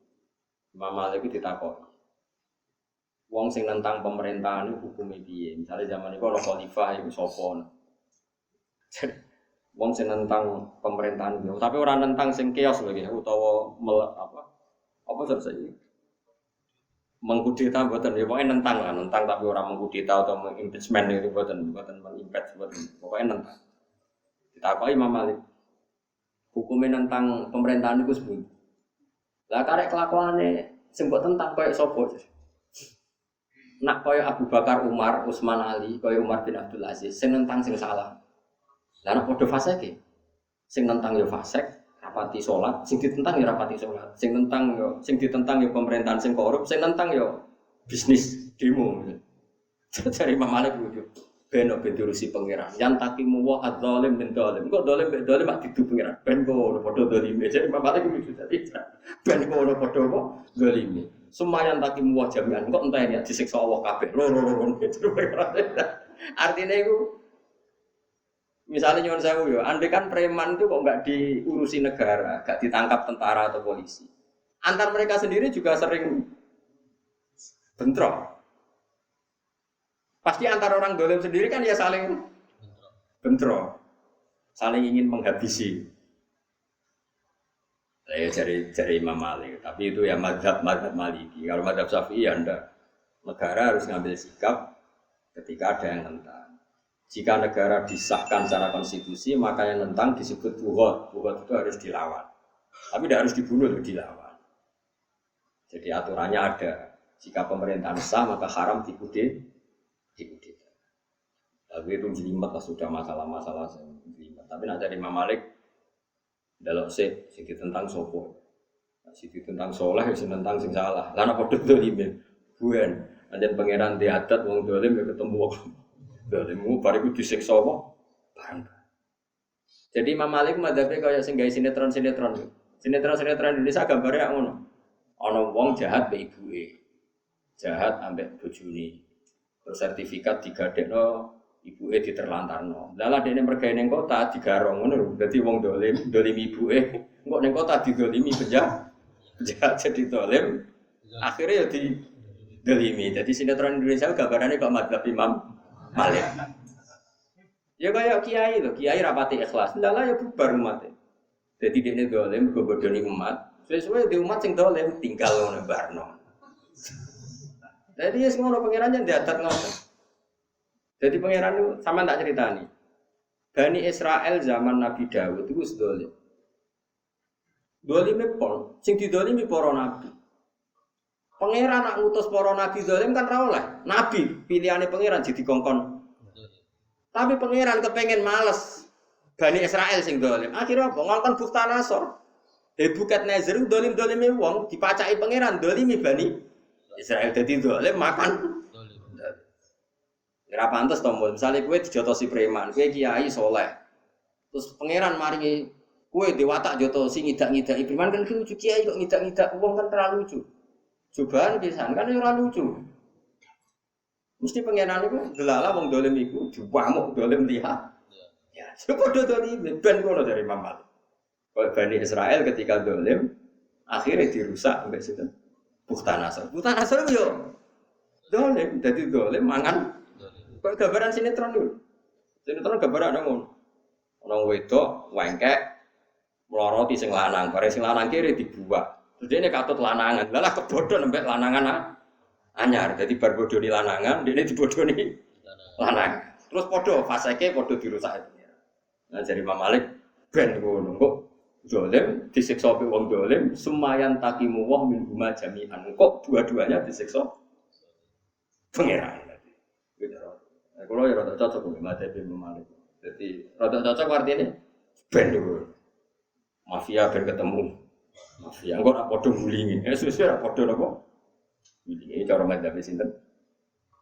Imam Malik ku ditakoki. Wong sing nentang pemerintahan itu hukume piye? Misale zaman iku ana khalifah iku sapa? Wong sing nentang pemerintahan itu, tapi ora nentang sing keos lho nggih utawa apa saiki? Mengkudeta mboten ya pokoke nentang lah, nentang tapi ora mengkudeta atau mengimpeachment itu mboten mengimpeach mboten. Pokoke nentang. Ditakoki Imam Malik. Hukume nentang pemerintahan iku sepundi? Lah karek kelakuane sing mbok tentang koyo sapa? Nak koyo Abu Bakar, Umar, Utsman, Ali, koyo Umar bin Abdul Aziz, sing nentang sing salah. Lah nek padha fasik sing nentang yo fasik, rapati salat, sing ditentang yo rapati salat. Sing ditentang yo pemerintahan sing korup, sing nentang yo bisnis demo. Cari Imam Malik lucu. Ben diurusi pangeran. Yang takimu wa adzalim min zalim. Kok zalim mak didu pangeran. Ben kok padha zalime. Cari Imam Malik lucu tadi. Ben kok padha apa zalime. Semayan takimu wa jami'an. Kok enteni disiksa Allah kabeh. Loro-loro artinya iku misalnya nyuwun sewu yo, andai kan preman itu kok nggak diurusi negara, nggak ditangkap tentara atau polisi. Antar mereka sendiri juga sering bentrok. Pasti antar orang dolim sendiri kan ya saling bentrok, saling ingin menghabisi. Saya cari Imam Malik, tapi itu ya mazhab Maliki. Kalau mazhab Syafi'i ya anda negara harus ngambil sikap ketika ada yang nentang. Jika negara disahkan secara konstitusi, maka yang nentang disebut buhot. Buhot itu harus dilawan. Tapi tidak harus dibunuh, dilawan. Jadi aturannya ada. Jika pemerintahan sah, maka haram dikudeta. Tapi itu jelimet lah, sudah masalah-masalah jelimet. Tapi nak jadi Imam Malik, dalam sih ditentang sopo. Si ditentang soleh, si tentang sing salah. Lana podo dolim, bukan. Ada pangeran diadat, wong dolim ya ketemu wong. Dalimu bariku disiksa apa? Barang. Jadi Imam Malik madzhabe kaya sing gawe sinetron. Sinetron Indonesia gambare ngono. Ana wong jahat mbek ibuke. Jahat ambek bojone. Terus sertifikat digadekno, ibuke diterlantarno. Lah dene mergawe ning kota digarong ngono lho. Dadi wong dolim ibuke, engko ning kota didolimi penjahat jadi dolim. Akhirnya ya di dolimi. Jadi sinetron Indonesia gambarannya kok madzhab Imam Malik. Ya kayak kiai loh, kiai rapati ikhlas. Ndalah ya bubar umat. Jadi dia dolim bodoni umat. Sesuai di umat sing dolim tinggal ngono barno. Jadi ya semua pangeran yang diatat ngono. Jadi pangeran itu sama tak ceritani. Bani Israel zaman Nabi Dawud itu dolim. Dolime pol, sing didolimi para nabi. Pangeran nak ngutus para nabi dolim kan ra oleh. Nabi pilihane pangeran jadi kongkon. Tapi pangeran kepengen males Bani Israel sing dolim. Akhirnya apa? Ngongkon Buktanasor. Bukat Nazir dolim-dolime wong dipacaki pangeran dolimi Bani Israel dadi dolim makan. Ora pantes to, misale kowe dijotosi preman, kowe kiai saleh. Terus pangeran maringi kowe dewatak jotosi ngidak-ngidaki preman kan lucu kiai kok ngidak-ngidak wong kan terlalu lucu. Cobaan pisan kan ora lucu. Mesti pangeran iku delala wong dolim iku diwamuk dolim lihat. Ya, padha dolim ben ngono dari Imam Malik. Kalau Bani Israel ketika dolim akhirnya dirusak sampai situ. Buktanasor yo dolim, jadi dolim mangan. Kok gambaran sinetron dulu? Sinetron gambaran ngono. Orang wedok wengkek meloroti sing lanang, bare sing lanang kiri dibuak. Terus dia katut lanangan, lalah kebodoh nembek lanangan anyar. Jadi bar bodoni lanangan, dia dibodoni lanang. Terus podo faseke podo dirusak. Nah jadi Imam Malik ben ngono kok dolim disiksa wong dolim semayan takimu wah min huma jami'an. Kok dua-duanya disiksa pangeran. Nah, kalau ya rada cocok dengan madzhab Imam Malik. Jadi rada cocok artinya ben dulu. Mafia ben ketemu. Mafia kok ora padha ngulingi. Sesuai ora padha napa? Ini cara madzhab sinten?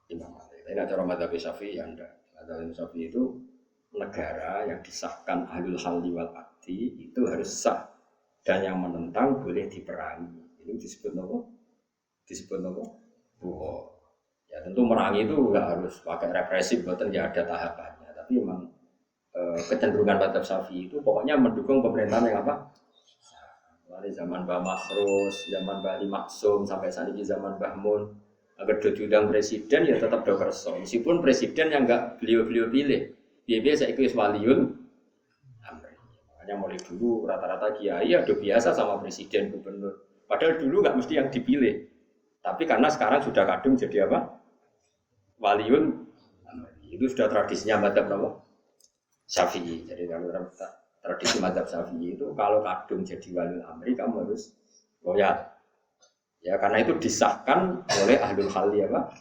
Imam Malik. Ini cara madzhab Syafi'i anda. Madzhab Syafi'i itu negara yang disahkan ahlul halli wal aqdi itu harus sah dan yang menentang boleh diperangi. Ini disebut apa? Disebut apa? Buho. Ya tentu merangi itu enggak harus pakai represif, betul ya ada tahapannya. Tapi memang kecenderungan madzhab Syafi'i itu pokoknya mendukung pemerintahan yang apa? Dari zaman Mbah Makhrus, zaman Mbah Ali Maksum sampai saat ini zaman Mbah Mun. Agar diundang presiden ya tetap do kerso. Meskipun presiden yang enggak beliau-beliau pilih. Biasa ikut waliul amri. Makanya mulai dulu rata-rata kiai ada biasa sama presiden gubernur. Padahal dulu nggak mesti yang dipilih. Tapi karena sekarang sudah kadung jadi apa? Waliul amri. Itu sudah tradisinya madzhab apa? Syafi'i. Jadi kalau tradisi madzhab Syafi'i itu kalau kadung jadi waliul amri kamu harus loyal. Ya karena itu disahkan oleh ahlul halli apa?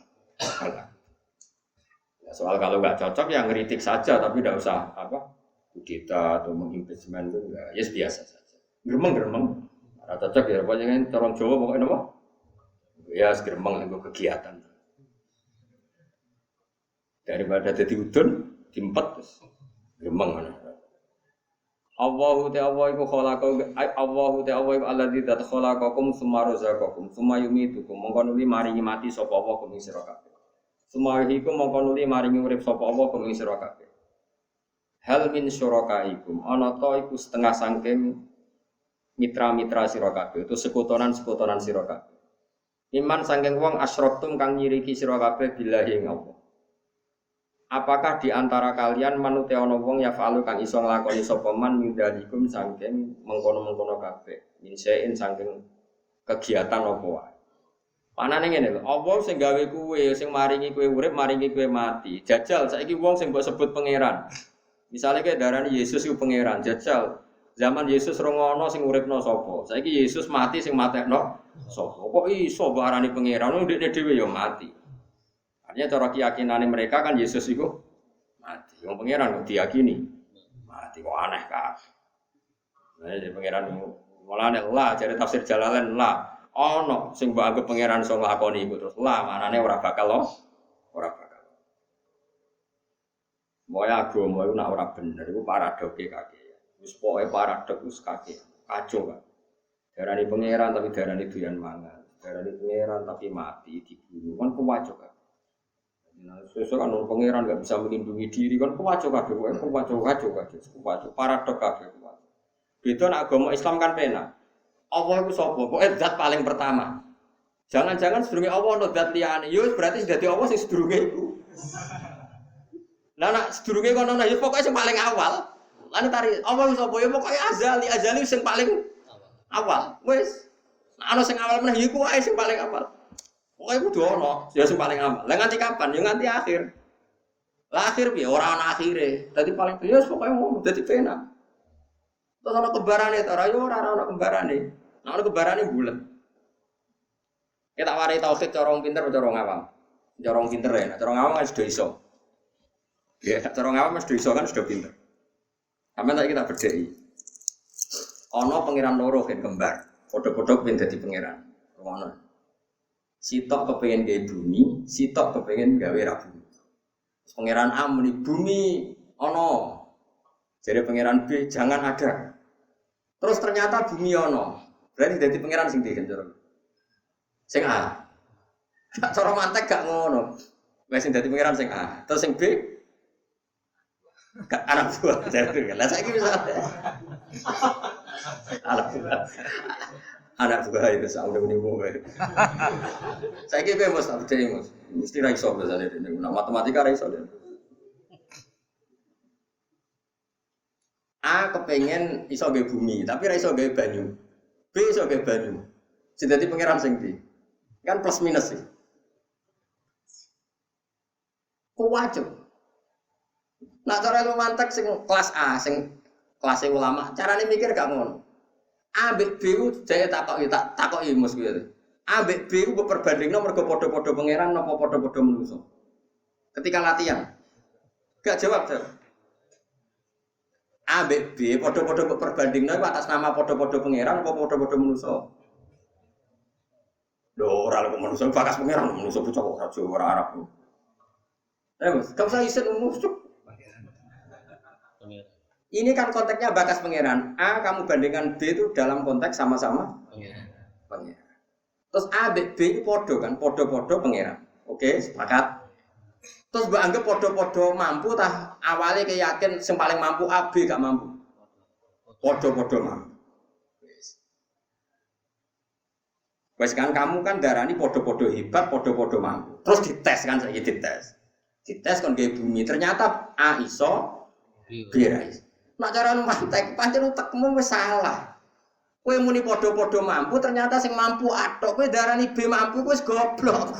Soal kalau nggak cocok ya ngeritik saja tapi tidak usah apa kudeta atau mengimpeachment itu ya biasa saja. Geremeng. Ada cocok ya pokoknya kan orang Jawa pokoknya apa? Ya geremeng itu kegiatan. Daripada jadi udun diempet terus geremeng mana. Allahu ta'ala iku khalaqakum Allahu ta'ala iku alladzi khalaqakum tsumma razaqakum tsumma yumitukum mongko nuli maringi mati sapa wa kum sira kabeh. Sumahikum mongko nuli maringi urip sapa Allah kuwi sira kabeh. Hal min syurakaikum ana ta iku setengah saking mitra-mitra sira kabeh itu sekutonan-sekutonan sira kabeh. Iman saking wong asyraktum kang nyiriki sira kabeh billahi ing Allah. Apakah di antara kalian manute ana wong ya falu kang iso nglakoni sapa man mindalikum saking mengkono-mengkono kabeh. Minsein saking kegiatan apa wae. Panane ngene lho, Allah sing gawe kowe, sing maringi kowe urip, maringi kowe mati. Jajal saiki wong sing mbok sebut pangeran. Misale kowe darani Yesus iku pangeran, jajal. Zaman Yesus rongono sing uripno sapa? Saiki Yesus mati sing matekno sapa? Kok iso mbok arani pangeran? Ndekne dhewe ya mati. Artinya cara keyakinane mereka kan Yesus iku mati. Wong pangeran kok diyakini mati kok aneh kabeh. Nah, jadi pangeran mulane lah jare tafsir Jalalain lah. Ono sing mbok anggap pangeran iso nglakoni iku terus lah manane ora bakal. Moya agama iku nek ora bener iku paradoke kakek. Wis pokoke paradok wis kakek. Kacau kan. Darani pangeran tapi darani doyan mangan. Darani pangeran tapi mati dibunuh. Kan kewacok kan. Nah, sesuk kan pangeran enggak bisa melindungi diri kan kewacok kabeh. Kewacok paradok kabeh. Beda nek agama Islam kan penak. Allah itu sapa? Pokoke zat paling pertama. Jangan-jangan sedurunge Allah ono zat liyane. Ya berarti dadi Allah sing sedurunge iku. Lah nek sedurunge kono ya pokoke sing paling awal. Lan tari apa sapa ya pokoke azali sing paling awal. Wis. Nek ana sing awal meneh iku wae sing paling awal. Pokoke kudu ana ya sing paling awal. Lah nganti kapan? Ya nganti akhir. Lah akhir piye? Ora ana akhire. Dadi paling ya pokoke ngono dadi penak. Terus ana kembarane ta ora ya ora ana kembarane. Nek ana kembarane bulet. Kita warai tauhid cara wong pinter cara wong awam. Cara wong pinter ya, cara wong awam kan sudah iso. Ya, cara wong awam sudah iso kan sudah pinter. Sampeyan tak kita bedheki. Ana pangeran loro kan kembar. Padha-padha ben dadi pangeran. Ngono. Sitok kepengin gawe bumi, sitok kepengin gawe ra bumi. Pangeran A muni bumi ana. Jadi pangeran B jangan ada. Terus ternyata bumi ana. Berarti dadi pangeran sing ndi kan cara? Sing A. Cara mantek gak ngono. Wis sing dadi pangeran sing A. Terus sing B gak anak buah. Lah saiki bisa. Anak buah itu sak udah menimu kae. Saiki kowe mesti bedhe Mas. Mesti ra iso biasane dene. Matematika ra iso dene. A kepengen iso gawe bumi, tapi ra iso gawe banyu. B iso gawe banyu. Sing dadi pangeran sing ndi? Kan plus minus sih. Kok wajib? Nah cara lu mantek sing kelas A, sing kelas ulama, carane mikir gak ngono. A B B ku jaya takoki mus kuwi. A B B ku perbandingno mergo padha-padha pangeran napa padha-padha manusa. Ketika latihan. Gak jawab. A B B padha-padha perbandingno atas nama padha-padha pangeran apa padha-padha manusa. Lho ora kok manusa bakas pangeran manusa bocah ora Jawa ora Arab. Mas, kamu saya isin musuh. Ini kan konteksnya bakas pangeran. A kamu bandingkan B itu dalam konteks sama-sama pangeran. Terus A B itu podo kan, podo-podo pangeran. Oke, sepakat. Terus mbak anggap podo-podo mampu tah awalnya kayak yakin yang paling mampu A B gak mampu. Podo-podo mampu. Wes kan kamu kan darani podo-podo hebat, podo-podo mampu. Terus dites kan saya dites. Dites kon gawe bumi ternyata A iso B ra iso. Nak cara mantek pancen utekmu wis salah. Kowe muni padha-padha mampu ternyata sing mampu atok kowe darani B mampu wis goblok.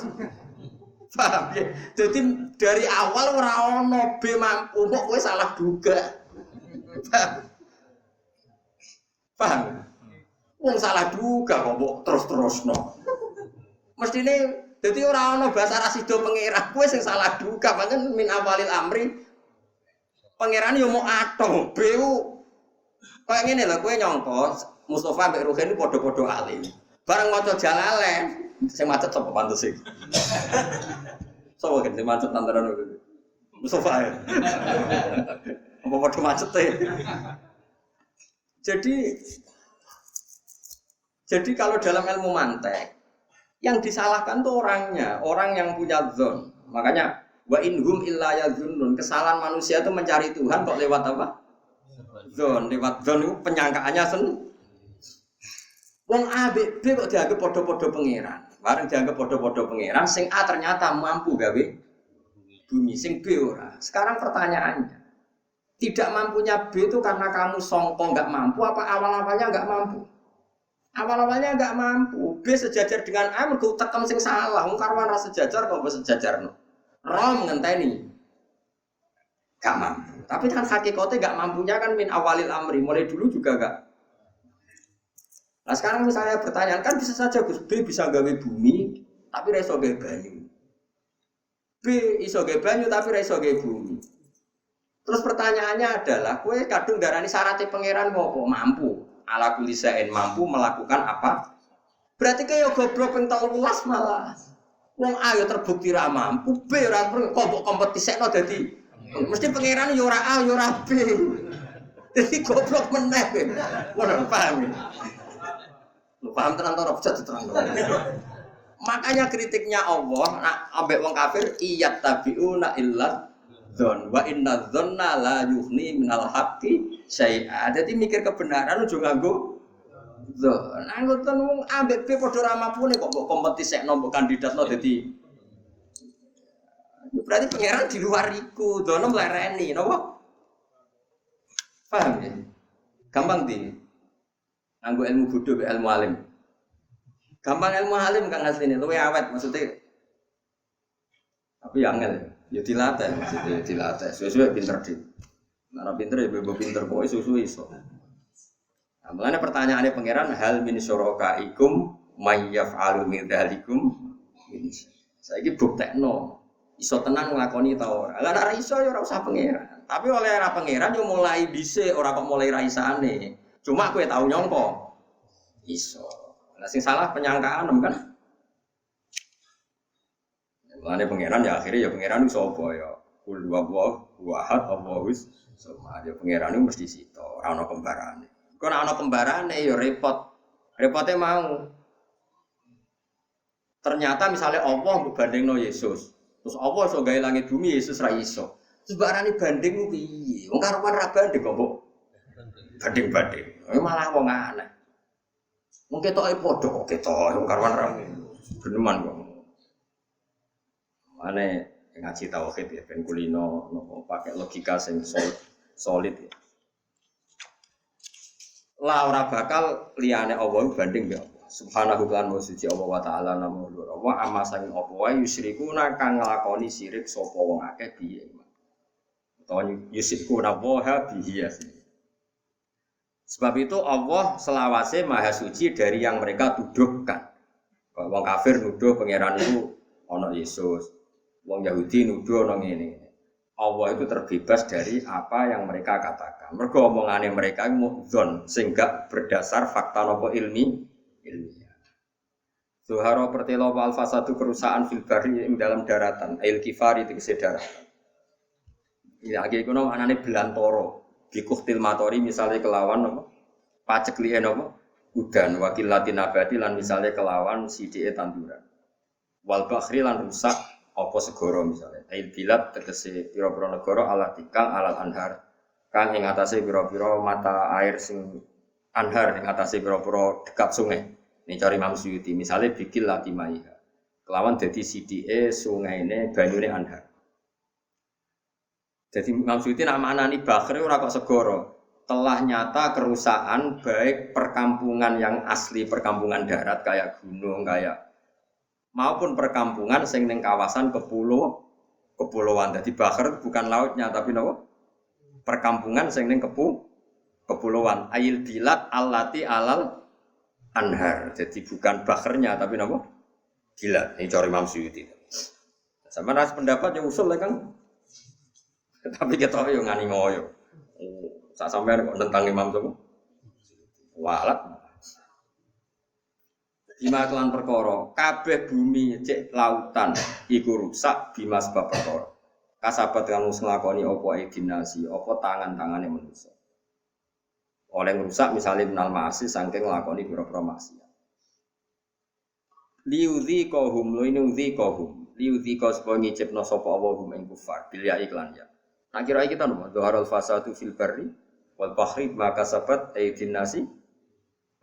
Paham ya? Jadi dari awal ora ono B mampu kok kowe salah duga. Paham? Wong salah duga kok mbok terus-terusno. Mestine dadi ora ono bahasa rasido pangeran kowe sing salah duga pancen min awalil amri. Pangeran yo mau atom, beu. Kayak ngene lho kowe nyangka Mustofa mbek Ruhin padha-padha alim. Bareng maca Jalalain, sing macet sapa pantes iki. Sopo kan sing macet antara Mustofa ya. Apa padha macete. Jadi kalau dalam ilmu mantek yang disalahkan tuh orangnya, orang yang punya zon. Makanya wa inhum illa yazunnun, kesalahan manusia itu mencari Tuhan kok lewat apa? Zon, lewat zon itu penyangkaannya wong A B B kok dianggap podo-podo pangeran. Bareng dianggap podo-podo pangeran, sing A ternyata mampu gawe bumi, sing B ora. Sekarang pertanyaannya, tidak mampunya B itu karena kamu songko nggak mampu apa awal-awalnya nggak mampu? Awal-awalnya nggak mampu. B sejajar dengan A mergo tekem sing salah. Wong karwan ra sejajar kok mbok sejajarno. Rom ngenteni gak mampu, tapi kan hakikatnya gak mampunya kan min awalil amri, mulai dulu juga gak. Nah sekarang misalnya pertanyaan kan bisa saja Gus B bisa gawe bumi tapi iso gawe banyu, B iso gawe banyu tapi iso gawe bumi. Terus pertanyaannya adalah kue kadung darani syaratnya pangeran kok mampu ala kulli syai'in mampu melakukan apa? Berarti kayak goblok ping 13 malah. Wong A yo terbukti ra mampu, B ora kok mbok kompetisekno dadi mesti pangeran yo ora A yo ora B. Dadi goblok meneh kowe. Ora paham. Lu paham tenan to ora bisa diterangno. Makanya kritiknya Allah nak ambek wong kafir iyat tabiuna illa dzon wa inna dzonna la yughni minal haqqi syai'a. Dadi mikir kebenaran ojo nganggo dzon. Anggoten wong ambek B padha ra mampune kok mbok kompetisekno mbok kandidatno dadi Berarti pangeran di luar iku, dono melereni, napa? Paham ya? Gampang di nganggo ilmu bodho be ilmu alim. Gampang ilmu alim Kang asline luwe awet maksudnya. Tapi angel ya dilatih maksudnya dilatih. Suwe-suwe pinter di. Nek pinter ya bebo pinter pokoke susu iso. Nah, mulane pertanyaane pangeran hal min syurakaikum may yaf'alu min dzalikum. Saiki buktekno iso tenan nglakoni ta ora. Lah nek ora iso ya ora usah pangeran. Tapi oleh ora pangeran yo mulai dhisik ora kok mulai ra isane. Cuma kowe tau nyangka iso. Lah sing salah penyangkaan kan. Mulane pangeran ya akhirnya ya pangeran iso apa ya. Kul huwallahu ahad Allahus samad. Ya pangeran iku mesti sito, ora ana kembarane. Kok ora ana kembarane ya repot. Repote mau. Ternyata misalnya Allah bandingno Yesus. Terus Allah iso gawe langit bumi, Yesus ra iso. Terus barani banding ku piye? Wong karuan ra banding kok mbok banding-banding. Malah wong aneh. Wong ketoke padha kok ketok wong karuan ra beneman kok. Mane ngaji tauhid ya ben kulino nopo pakai logika sing solid ya. Lah ora bakal liyane Allah banding ya. Subhanahu wa suci Allah wa ta'ala namo lur. Wa amma sang apa wae yusyrikuna kang nglakoni syirik sapa wong akeh piye. Utawa yusyrikuna wa bihi ya. Sebab itu Allah selawase maha suci dari yang mereka tuduhkan. Wong kafir nuduh pangeran itu ana Yesus. Wong Yahudi nuduh ana ngene. Allah itu terbebas dari apa yang mereka katakan. Mergo omongane mereka mudzon sing gak berdasar fakta napa ilmiah. Zuhara pertelo wal fasadu kerusakan fil bari ing dalam daratan, ail kifari tegese daratan. Ya iki kono anane belantara, bikuhtil matori misale kelawan apa? Paceklihe napa? Udan wakil latin abadi lan misale kelawan sidike tanduran. Wal bakhri lan rusak apa segara misale. Ail bilad tegese pira-pira negara alatikang alal anhar. Kang ing atase pira-pira mata air sing anhar ing atase pira-pira dekat sungai. Ini cari Imam Suyuti, misalnya bikil latimaiha. Kelawan dadi sidike sungaine banyune anhar. Jadi Imam Suyuti nak maknani bakhri ora kok segara. Telah nyata kerusakan baik perkampungan yang asli perkampungan darat kayak gunung kayak maupun perkampungan sing ning kawasan kepulauan. Jadi bakhri bukan lautnya tapi napa? Perkampungan sing ning kepulauan. Ail bilad allati alal anhar, jadi bukan bakarnya tapi nama gila. Ini cari Imam Suyuti. Sama ras pendapat yang usul lah kan, tapi kita yang ngani ngoyo. Saat sampai kok tentang Imam Suyuti, walat. Lima kelan perkara, kabeh bumi cek lautan, iku rusak bima sebab perkara. Kasabat kamu nglakoni apa edinasi, apa tangan-tangane manusia. Oleh rusak misalnya minal ma'asi saking nglakoni pira-pira maksiat. Liudzi ka supaya ngicipno sapa Allah hum ing kufar bil ya iklan ya. Nah kira kita nopo dhaharul fasadu fil barri wal bahri maka sabat aidin nasi.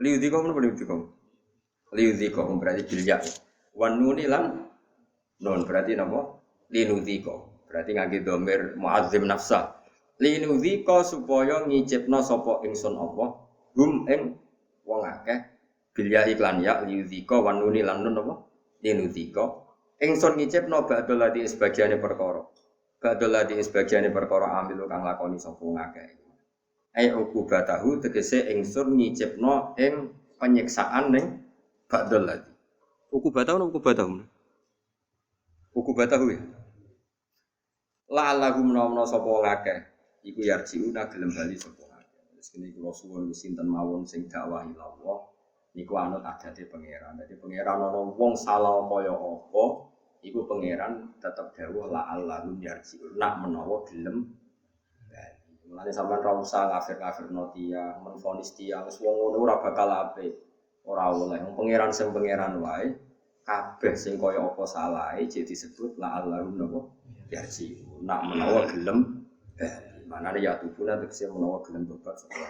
Liudzi ka berarti bil ya. Wan nuni lan nun berarti nopo linudzi ka. Berarti ngangge dhamir muazzim nafsah. Linudhika supaya ngicipna sapa ingsun apa hum ing wong akeh bilya iklan ya linudhika wan nuni lan nun apa linudhika ingsun ngicipna ba'dal ladhi sebagiane perkara amil kang lakoni sapa wong akeh ai ukubatahu tegese ingsun ngicipna ing penyiksaan ning ba'dal ladhi ukubatahu ya la lahum namna sapa wong akeh iku yarjiuna gelem bali sapa akeh. Wis kene kula suwun sinten mawon sing dakwah Allah niku anut adate pangeran. Dadi pangeran ana wong salah kaya apa iku pangeran tetep dawuh la allahum yarjiuna nak menawa gelem bali. Mulane sampean ra usah ngafir-ngafirno tiyang, menfonis tiyang wis wong ngono ora bakal apik. Ora oleh wong pangeran sing pangeran wae kabeh sing kaya apa salahe jek disebut la allahum yarjiuna nak menawa gelem bali. Mana ada ya tubuhnya tegese menawa gelem tobat sekolah.